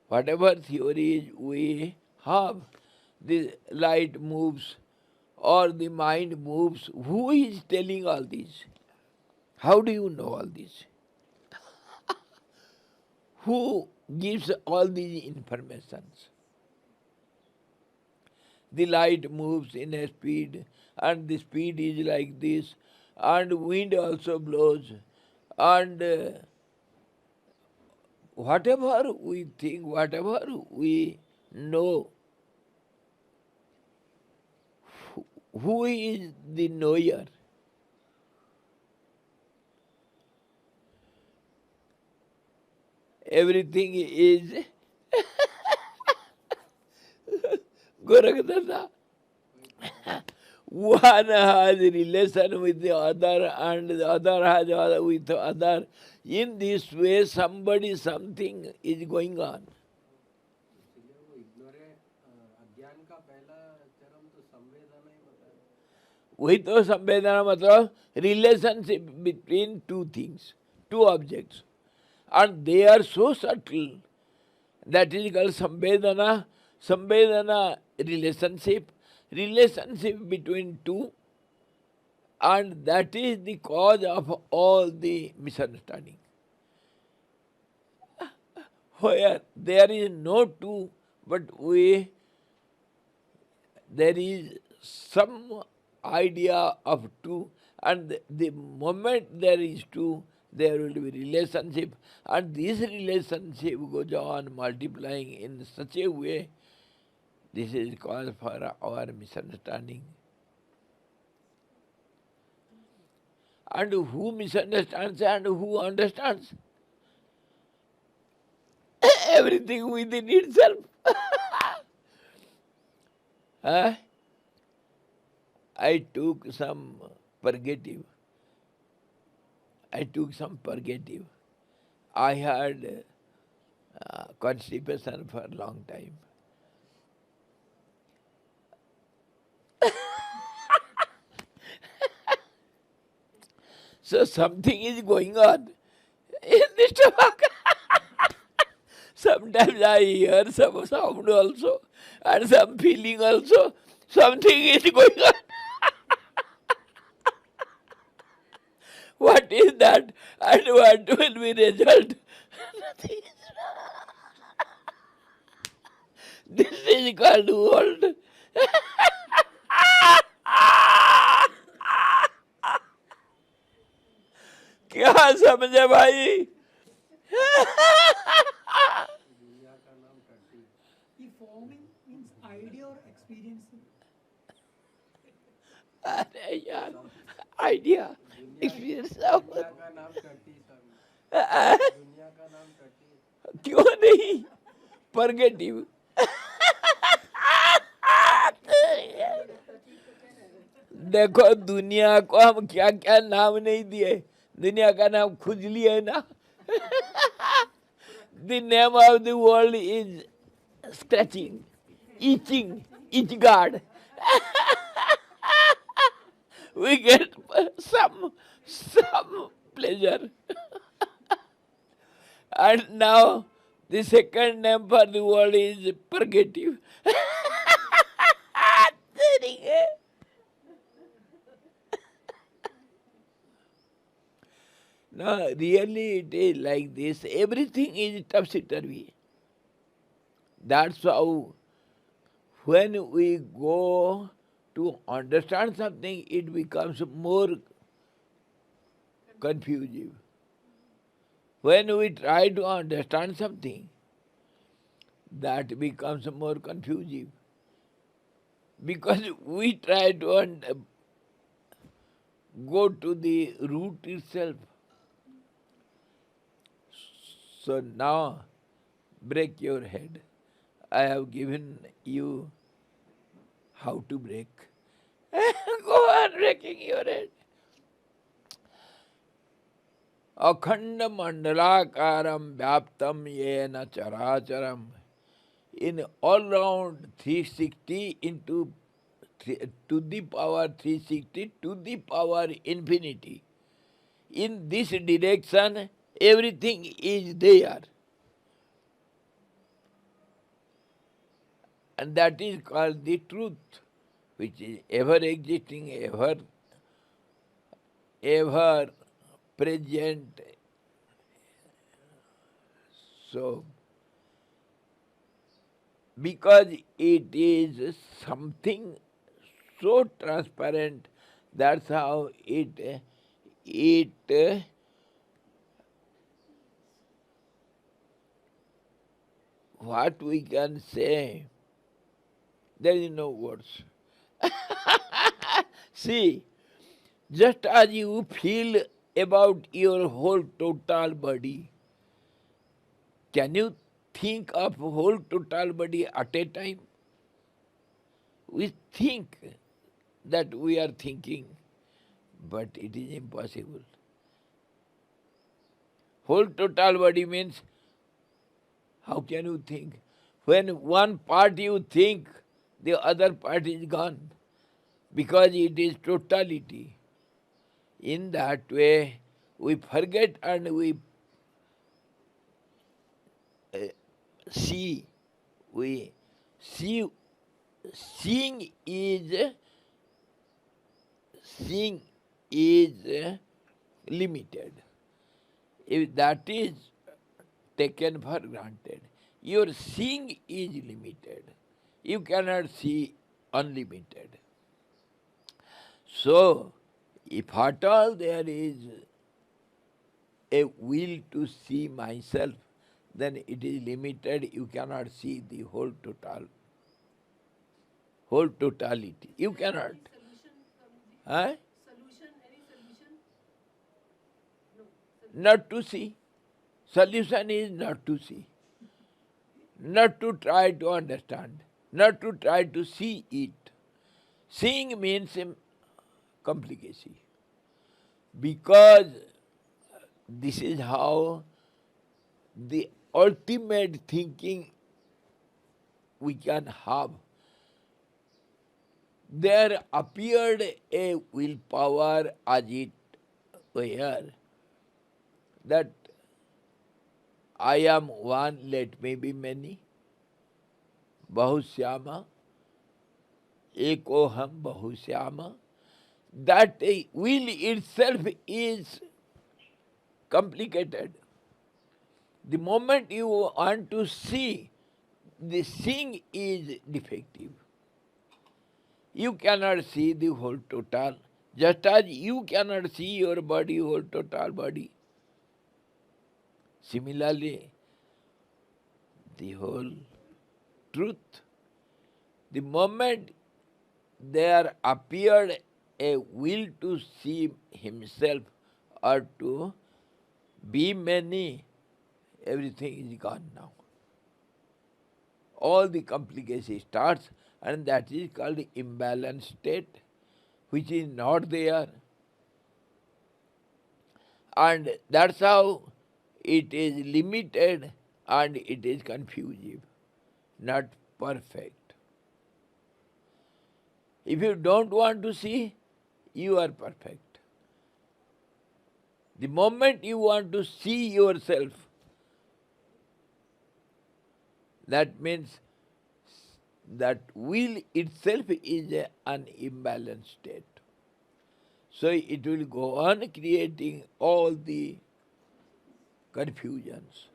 Whatever theories we have, the light moves or the mind moves. Who is telling all this? How do you know all this? Who gives all these informations? The light moves in a speed, and the speed is like this, and wind also blows, and whatever we think, whatever we know, who is the knower? Everything is Gorakdasa. One has relation with the other, and the other has with the other. In this way, somebody, something is going on. इसलिए वो अज्ञान का पहला चरम तो संवेदना ही बताया. वही तो संवेदना मतलब relationship between two things, two objects. And they are so subtle. That is called samvedana. Samvedana, relationship between two, and that is the cause of all the misunderstanding. Where there is no two, but there is some idea of two, and the moment there is two, there will be relationship, and this relationship goes on multiplying in such a way. This is cause for our misunderstanding. And who misunderstands and who understands? Everything within itself. Huh? I took some purgative. I had constipation for a long time. So something is going on in the stomach. Sometimes I hear some sound also, and some feeling also. Something is going on. What is that? And what will be result? Nothing. This is called world. क्या समझे भाई? दुनिया का नाम टट्टी. The forming means idea or experience. अरे यार, idea, experience दुनिया of का नाम टट्टी स्वामी. दुनिया का नाम टट्टी. क्यों नहीं? Purgative. देखो दुनिया को हम क्या क्या नाम नहीं दिए. दुनिया का नाम खुजली है ना. The name of the world is scratching, itching. each God. We get some pleasure. And now the second name for the world is purgative. No, really it is like this. Everything is topsy-turvy. That's how when we go to understand something, it becomes more confusing. When we try to understand something, that becomes more confusing. Because we try to go to the root itself. So now, break your head. I have given you how to break. Go on breaking your head. Akhanda mandalakaram vyaptam yena characharam. In all round 360 into to the power 360 to the power infinity. In this direction, everything is there. And that is called the truth, which is ever existing, ever present. So, because it is something so transparent, that's how it what we can say, there is no words. See, just as you feel about your whole total body, can you think of whole total body at a time? We think that we are thinking, but it is impossible. Whole total body means, how can you think? When one part you think, the other part is gone, because it is totality. In that way, we forget and we see. We see. Seeing is limited. If that is taken for granted, your seeing is limited. You cannot see unlimited. So, if at all there is a will to see myself, then it is limited. You cannot see the whole totality. You cannot. Any solution, Swamiji? Huh? Solution, any solution? No. Not to see. Solution is not to see. Not to try to understand. Not to try to see it. Seeing means complication. Because this is how the ultimate thinking we can have. There appeared a willpower as it were, that I am one, let me be many. Bahusyama, ekoham bahusyama. That will itself is complicated. The moment you want to see, the seeing is defective. You cannot see the whole total, just as you cannot see your body, whole total body. Similarly, the whole truth. The moment there appeared a will to see himself or to be many, everything is gone now. All the complication starts, and that is called the imbalanced state, which is not there. And that's how it is limited and it is confusing, not perfect. If you don't want to see, you are perfect. The moment you want to see yourself, that means that will itself is an imbalanced state. So it will go on creating all the confusions.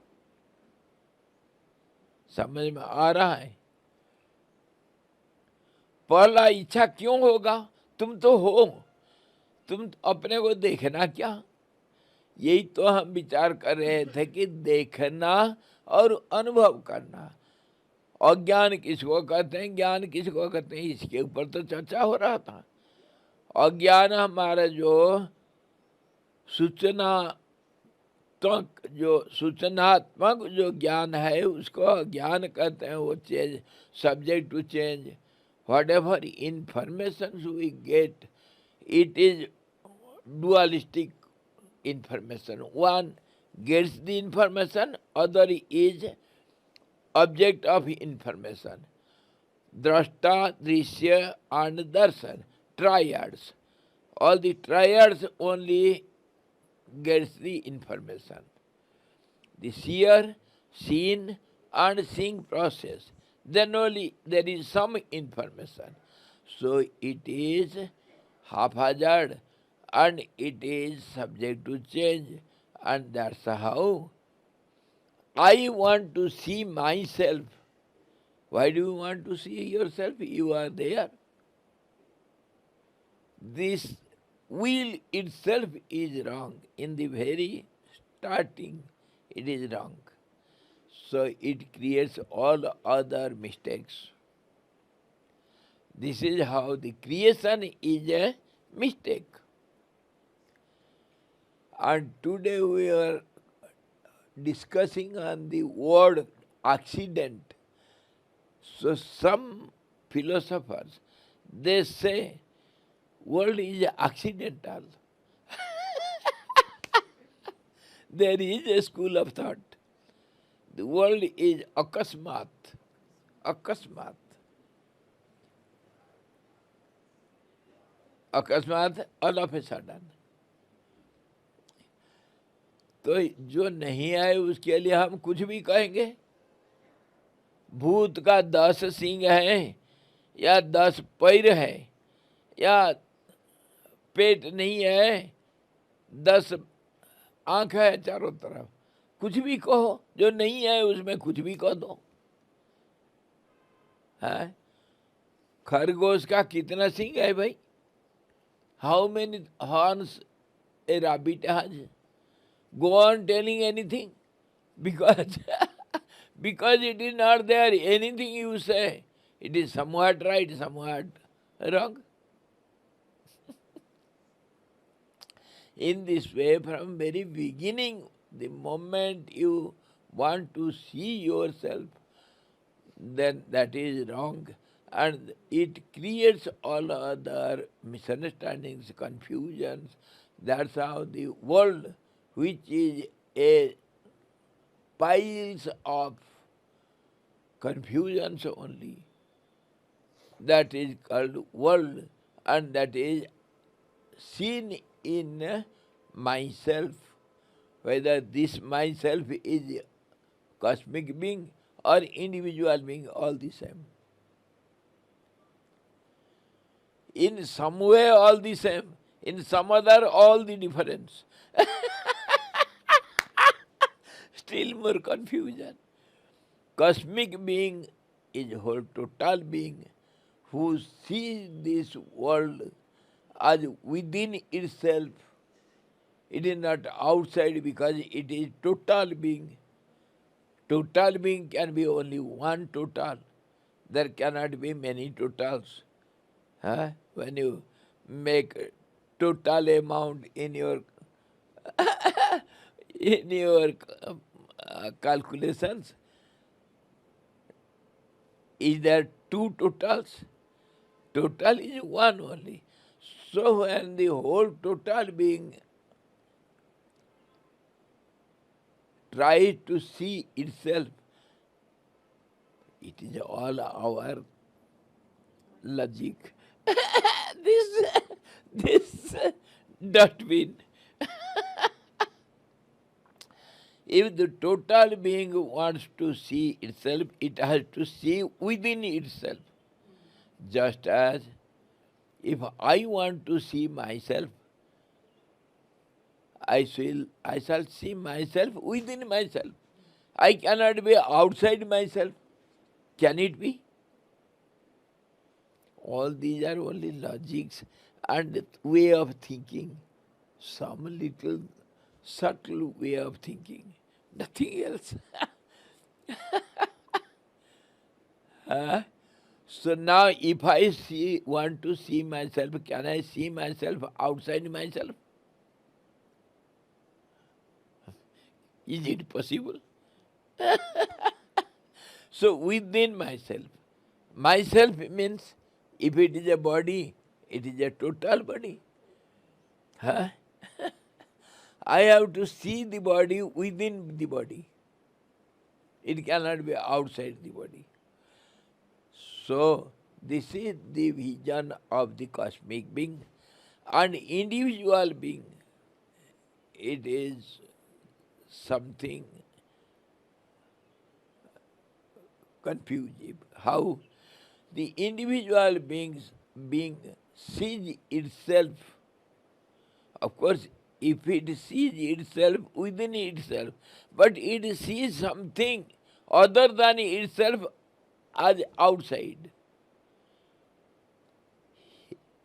समझ में आ रहा है? पहला इच्छा क्यों होगा? तुम तो हो, तुम अपने को देखना क्या? यही तो हम विचार कर रहे थे कि देखना और अनुभव करना। अज्ञान किसको कहते हैं, ज्ञान किसको कहते हैं, इसके ऊपर तो चर्चा हो रहा था। अज्ञान हमारा जो सूचनात्मक जो ज्ञान है उसको अज्ञान कहते हैं। वो change, subject to change, whatever information we get, it is dualistic information. One gets the information, other is object of information. Drashta, Drishya and Darshan, triads. All the triads only gets the information. The seer, seen and seeing process, then only there is some information. So it is haphazard and it is subject to change, and that's how I want to see myself. Why do you want to see yourself? You are there. This will itself is wrong. In the very starting, it is wrong. So it creates all other mistakes. This is how the creation is a mistake. And today we are discussing on the word accident. So some philosophers, they say world is accidental. There is a school of thought. The world is akasmat. Akasmat. Akasmat, all of a sudden. तो जो नहीं आए उसके लिए हम कुछ भी कहेंगे। भूत का 10 सींग है या 10 पैर है या पेट नहीं है, 10 आंख है चारों तरफ, कुछ भी कहो, जो नहीं है उसमें कुछ भी कह दो। है खरगोश का कितना सींग है भाई? How many horns A rabbit has? Go on telling anything, because because it is not there. Anything you say, it is somewhat right, somewhat wrong. In this way, from very beginning, the moment you want to see yourself, then that is wrong, and it creates all other misunderstandings, confusions. That's how the world, which is a piles of confusions only, that is called world, and that is seen in myself, whether this myself is cosmic being or individual being, all the same. In some way all the same, in some other all the difference. Still more confusion. Cosmic being is whole total being who sees this world as within itself. It is not outside because it is total being. Total being can be only one total. There cannot be many totals. Huh? When you make total amount in your calculations, is there two totals? Total is one only. So when the whole total being tries to see itself, it is all our logic, this dustbin. If the total being wants to see itself, it has to see within itself. Just as if I want to see myself, I shall see myself within myself. I cannot be outside myself. Can it be? All these are only logics and way of thinking, some little subtle way of thinking, nothing else. Huh? So now if I want to see myself, can I see myself outside myself? Is it possible? So within myself. Myself means if it is a body, it is a total body. Huh? I have to see the body within the body. It cannot be outside the body. So this is the vision of the cosmic being. And individual being, it is something confusing. How the individual being sees itself. Of course, if it sees itself within itself, but it sees something other than itself as outside.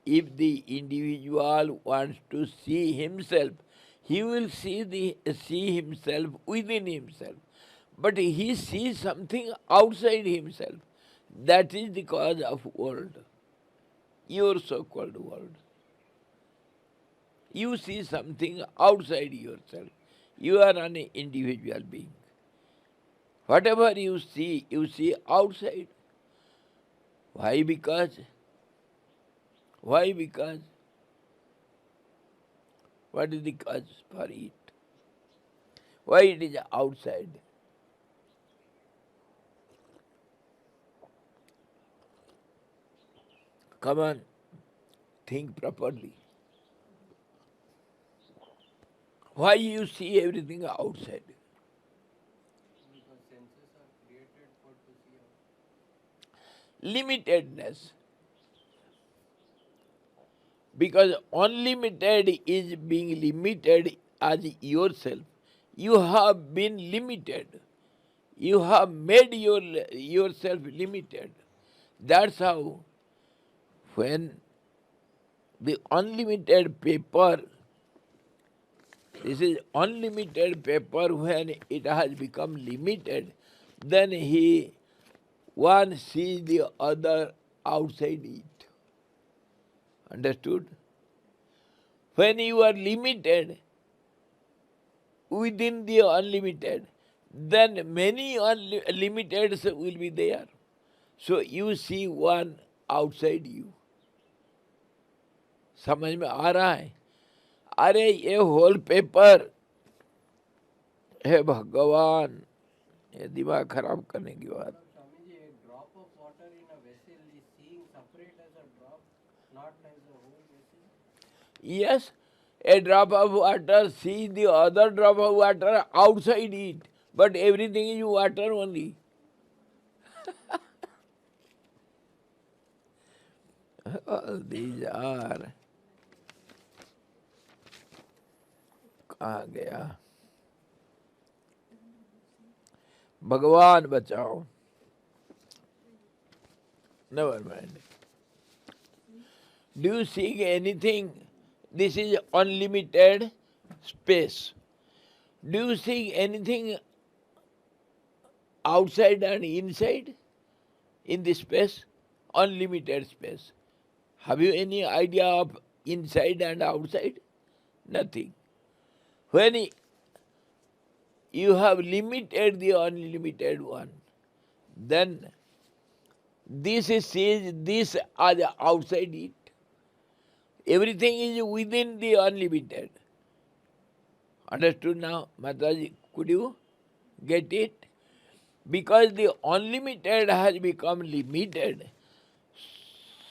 If the individual wants to see himself, he will see himself within himself. But he sees something outside himself. That is the cause of world, your so-called world. You see something outside yourself. You are an individual being. Whatever you see outside. Why? Because what is the cause for it? Why it is outside? Come on, think properly. Why you see everything outside? Because senses are created for to see out. Limitedness. Because unlimited is being limited as yourself. You have been limited. You have made yourself limited. That's how when the unlimited paper, this is unlimited paper, when it has become limited, then one sees the other outside it. Understood? When you are limited within the unlimited, then many limiteds will be there. So you see one outside you. समझ में आ रहा है? अरे ये whole paper है भगवान, ये दिमाग खराब करने की बात. Swami ji, a drop of water in a vessel is seeing separate as a drop, not as a whole vessel. Yes, a drop of water sees the other drop of water outside it, but everything is water only. All these are. कहाँ गया? भगवान बचाओ. Never mind. Do you see anything? This is unlimited space. Do you see anything outside and inside in this space? Unlimited space. Have you any idea of inside and outside? Nothing. When you have limited the unlimited one, then this sees this as outside it. Everything is within the unlimited. Understood now, Mataji? Could you get it? Because the unlimited has become limited,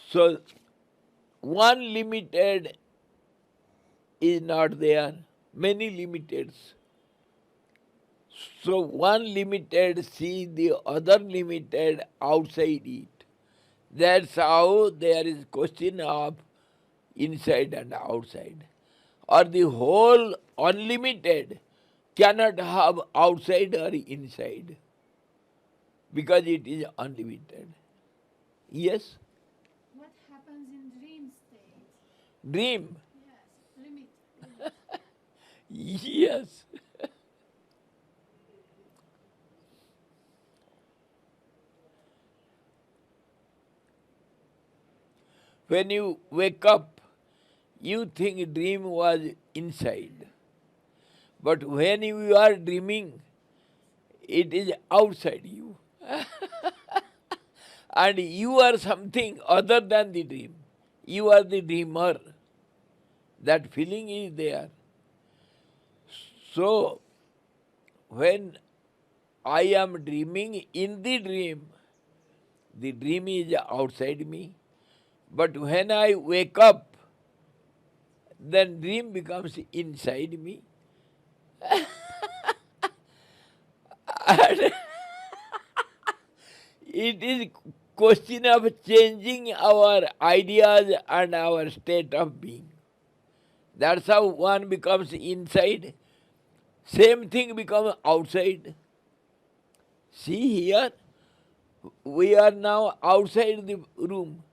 so one limited is not there, many limiteds. So one limited see the other limited outside it. That's how there is question of inside and outside. Or the whole unlimited cannot have outside or inside because it is unlimited. Yes, What happens in dream state? dream. Yes, limit. Yes. When you wake up, you think dream was inside. But when you are dreaming, it is outside you. And you are something other than the dream. You are the dreamer. That feeling is there. So, when I am dreaming in the dream is outside me. But when I wake up, then dream becomes inside me. And it is question of changing our ideas and our state of being. That's how one becomes inside. Same thing becomes outside. See here, we are now outside the room.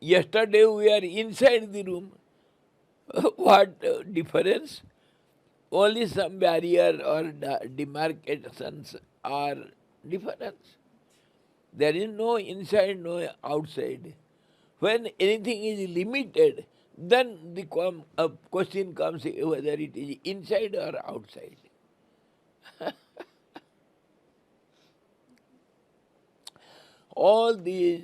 Yesterday we are inside the room. What difference? Only some barrier or demarcations are difference. There is no inside, no outside. When anything is limited, then the question comes whether it is inside or outside. All these,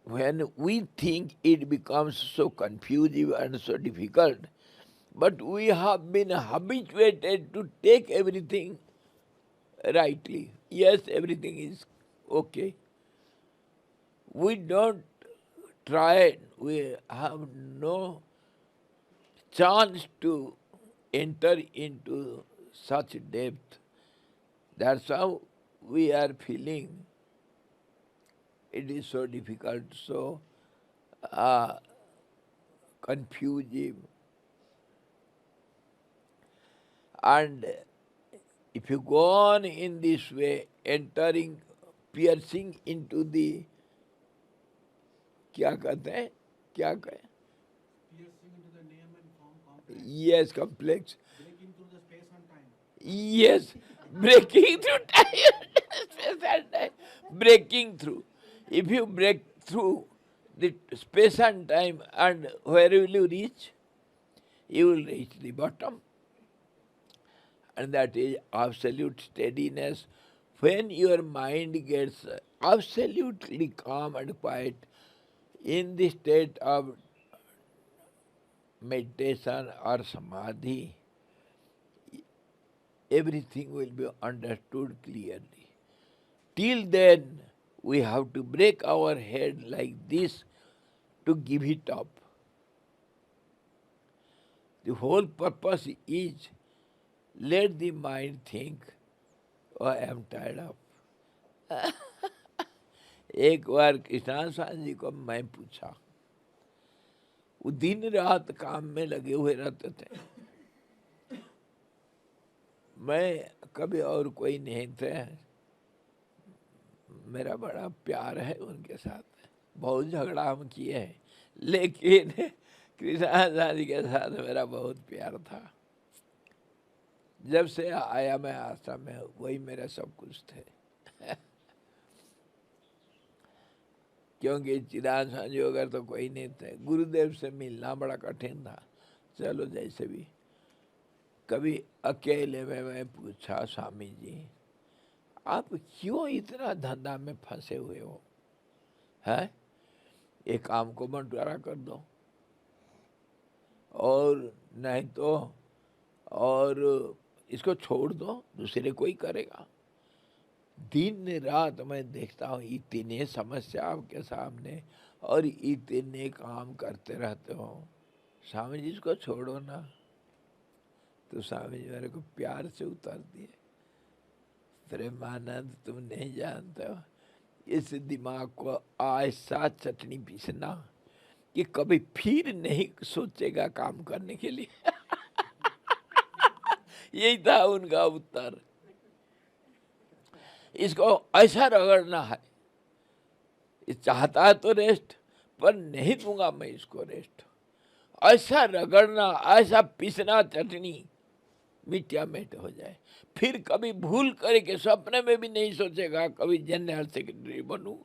when we think, it becomes so confusing and so difficult, but we have been habituated to take everything rightly. Yes, everything is okay. We don't try, we have no chance to enter into such depth. That's how we are feeling. It is so difficult, so confusing. And if you go on in this way, entering, piercing into the, क्या कहते हैं, क्या कहें? Piercing into the name and form complex, Yes, complex. breaking through the space and time. Yes, breaking through time, space and time, breaking through. If you break through the space and time, and where will you reach? You will reach the bottom. And that is absolute steadiness. When your mind gets absolutely calm and quiet in the state of meditation or samadhi, everything will be understood clearly. Till then, we have to break our head like this to give it up. The whole purpose is let the mind think, oh, I am tired of. एक बार कृष्णान स्वामी जी को मैं पूछा, वो दिन रात काम में लगे हुए रहते थे, मैं कभी और कोई नहीं थे, मेरा बड़ा प्यार है उनके साथ, बहुत झगड़ा हम किए हैं, लेकिन कृष्णान स्वामी के साथ मेरा बहुत प्यार था। जब से आया मैं आश्रम में, वही मेरा सब कुछ थे। क्योंकि चिदान स्वामी अगर तो कोई नहीं थे, गुरुदेव से मिलना बड़ा कठिन था। चलो जैसे भी, कभी अकेले में मैं पूछा, स्वामी जी आप क्यों इतना धंधा में फंसे हुए हो, है? एक काम को बंटवारा कर दो, और नहीं तो और इसको छोड़ दो, दूसरे कोई करेगा। दिन रात मैं देखता हूँ इतनी समस्या आपके सामने, और इतने काम करते रहते हो, स्वामी जी इसको छोड़ो ना। तो स्वामी जी मेरे को प्यार से उतार दिए, प्रेमानंद तुम नहीं जानते हो, इस दिमाग को ऐसा चटनी पीसना कि कभी फिर नहीं सोचेगा काम करने के लिए। यही था उनका उत्तर। इसको ऐसा रगड़ना है, ये चाहता है तो रेस्ट, पर नहीं दूंगा मैं इसको रेस्ट। ऐसा रगड़ना, ऐसा पीसना चटनी मिट्टिया मिट हो जाए, फिर कभी भूल करके सपने में भी नहीं सोचेगा कभी जनरल सेक्रेटरी बनूं।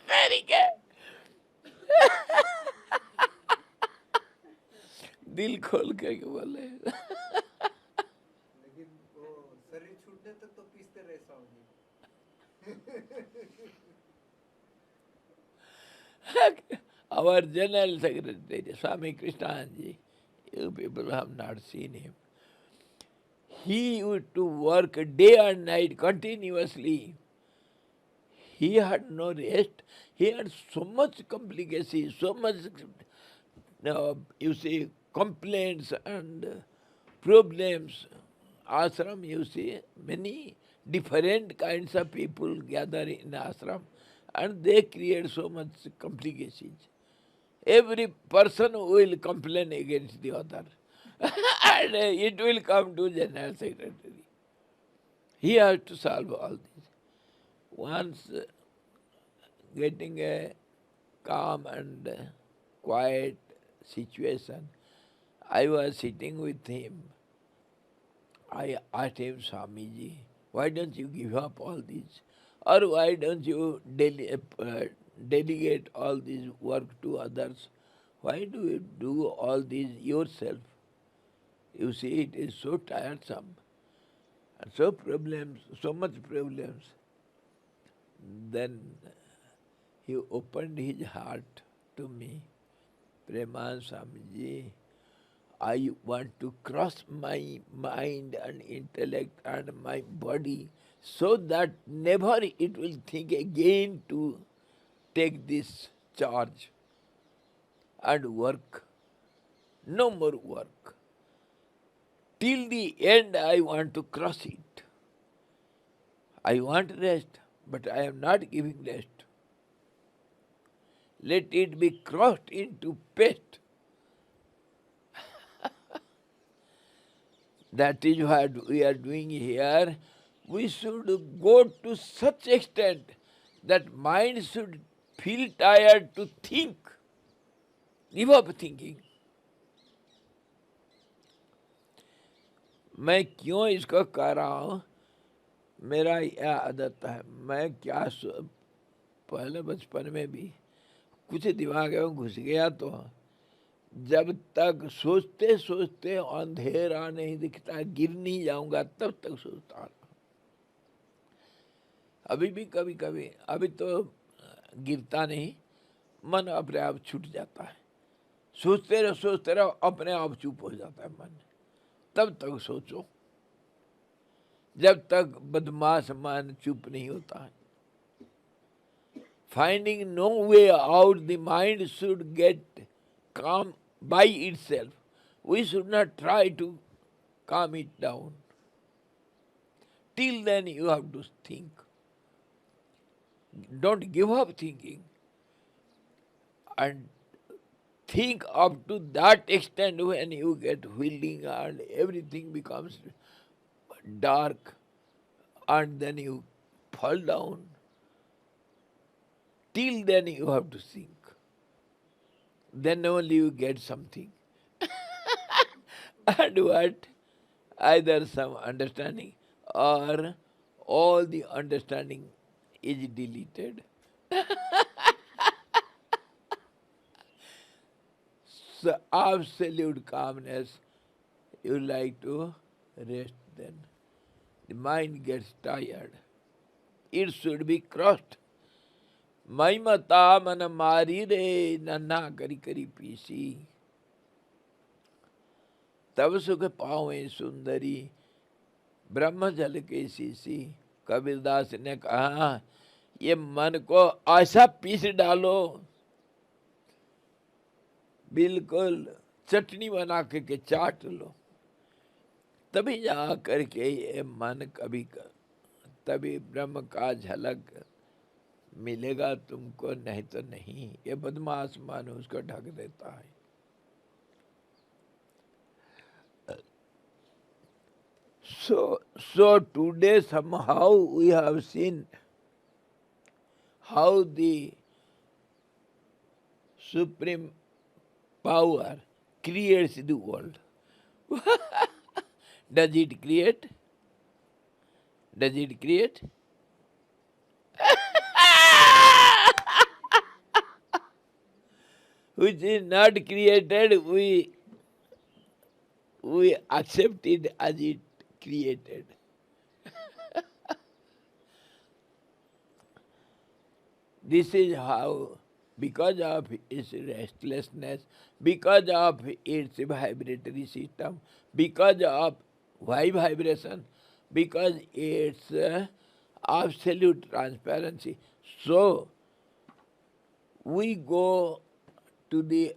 तेरी के दिल खोल के बोले। लेकिन वो शरीर छूटने तक तो पीसते रहे स्वामी Our general secretary, Swami Krishnanji, you people have not seen him. He used to work day and night continuously. He had no rest. He had so much complications, so much, you see, complaints and problems. Ashram, you see, many different kinds of people gather in ashram and they create so much complications. Every person will complain against the other and it will come to General Secretary. He has to solve all this. Once getting a calm and quiet situation, I was sitting with him. I asked him, Swamiji, why don't you give up all this? Or why don't you delegate all this work to others? Why do you do all this yourself? You see, it is so tiresome and so problems, so much problems. Then he opened his heart to me. Preman Swamiji, I want to cross my mind and intellect and my body so that never it will think again to take this charge and work. No more work. Till the end I want to cross it. I want rest, but I am not giving rest. Let it be crossed into paste. That is what we are doing here. We should go to such extent that mind should feel tired to think. Give up thinking. मैं क्यों इसको कर रहा हूँ? मेरा यह आदत है, मैं क्या पहले बचपन में भी कुछ दिमाग में घुस गया तो जब तक सोचते सोचते अंधेरा नहीं दिखता, गिर नहीं जाऊंगा, तब तक सोचता रहा। अभी भी कभी कभी, अभी तो गिरता नहीं, मन अपने आप छूट जाता है। सोचते रहो अपने आप चुप हो जाता है मन। तब तक सोचो, जब तक बदमाश मन चुप नहीं होता है। Finding no way out, the mind should get calm by itself. We should not try to calm it down. Till then you have to think. Don't give up thinking. And think up to that extent when you get feeling and everything becomes dark and then you fall down. Till then you have to think. Then only you get something. And what? Either some understanding or all the understanding is deleted. So absolute calmness, you like to rest then. The mind gets tired. It should be crossed. मता मन मारी रे नन्हा करी करी PC, तब सुख पावे सुंदरी ब्रह्म जल के शीशी। कबीरदास ने कहा ये मन को ऐसा पीस डालो, बिल्कुल चटनी बना के चाट लो, तभी जा करके ये मन तभी ब्रह्म का झलक मिलेगा तुमको, नहीं तो नहीं। ये बदमाश मन उसको ढक देता है। So today somehow we have seen how the supreme power creates the world. Does it create? Does it create? Which is not created, we accept it as it created. This is how, because of its restlessness, because of its vibratory system, because of why vibration, because its absolute transparency. So, we go to the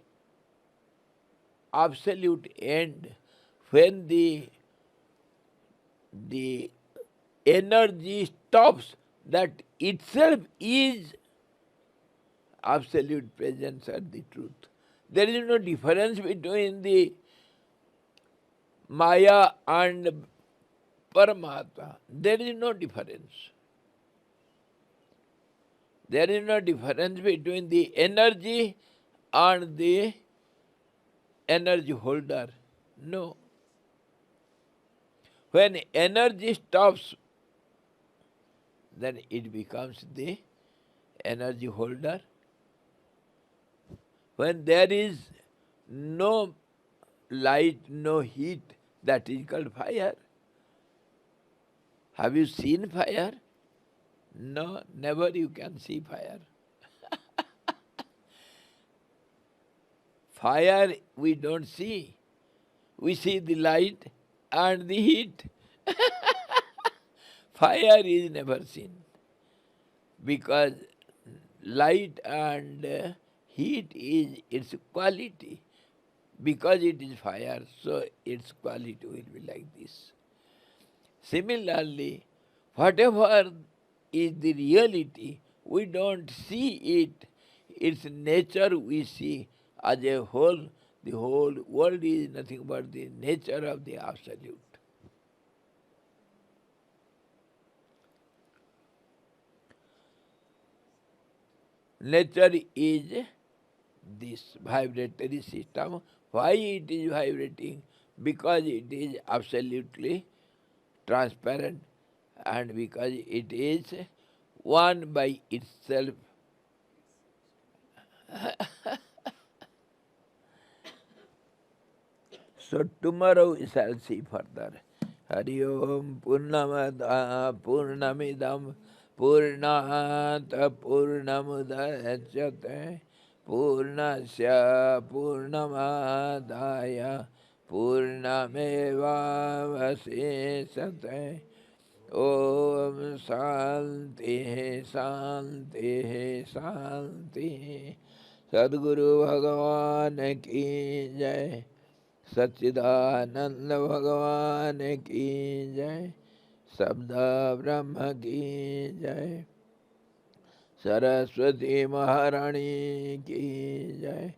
absolute end when the energy stops, that itself is absolute presence and the truth. There is no difference between the Maya and Paramatma. There is no difference. There is no difference between the energy and the energy holder. No. When energy stops, then it becomes the energy holder. When there is no light, no heat, that is called fire. Have you seen fire? No, never you can see fire. Fire we don't see. We see the light and the heat. Fire is never seen, because light and heat is its quality. Because it is fire, so its quality will be like this. Similarly, whatever is the reality, we don't see it. Its nature we see as a whole. The whole world is nothing but the nature of the Absolute. Nature is this vibratory system. Why it is vibrating? Because it is absolutely transparent, and because it is one by itself. So tomorrow we shall see further. Hari Om Purnamada Purnamidam Purnat Purnamudachyate Purnasya Purnamadaya Purnameva Vasisate Om Shanti Shanti Shanti. Sadguru Bhagavan ki jai, सच्चिदानंद भगवान की जय, शब्द ब्रह्म की जय, सरस्वती महारानी की जय,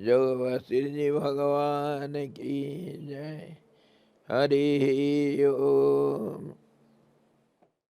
जो वशिष्ठ जी भगवान की जय। हरि ओम।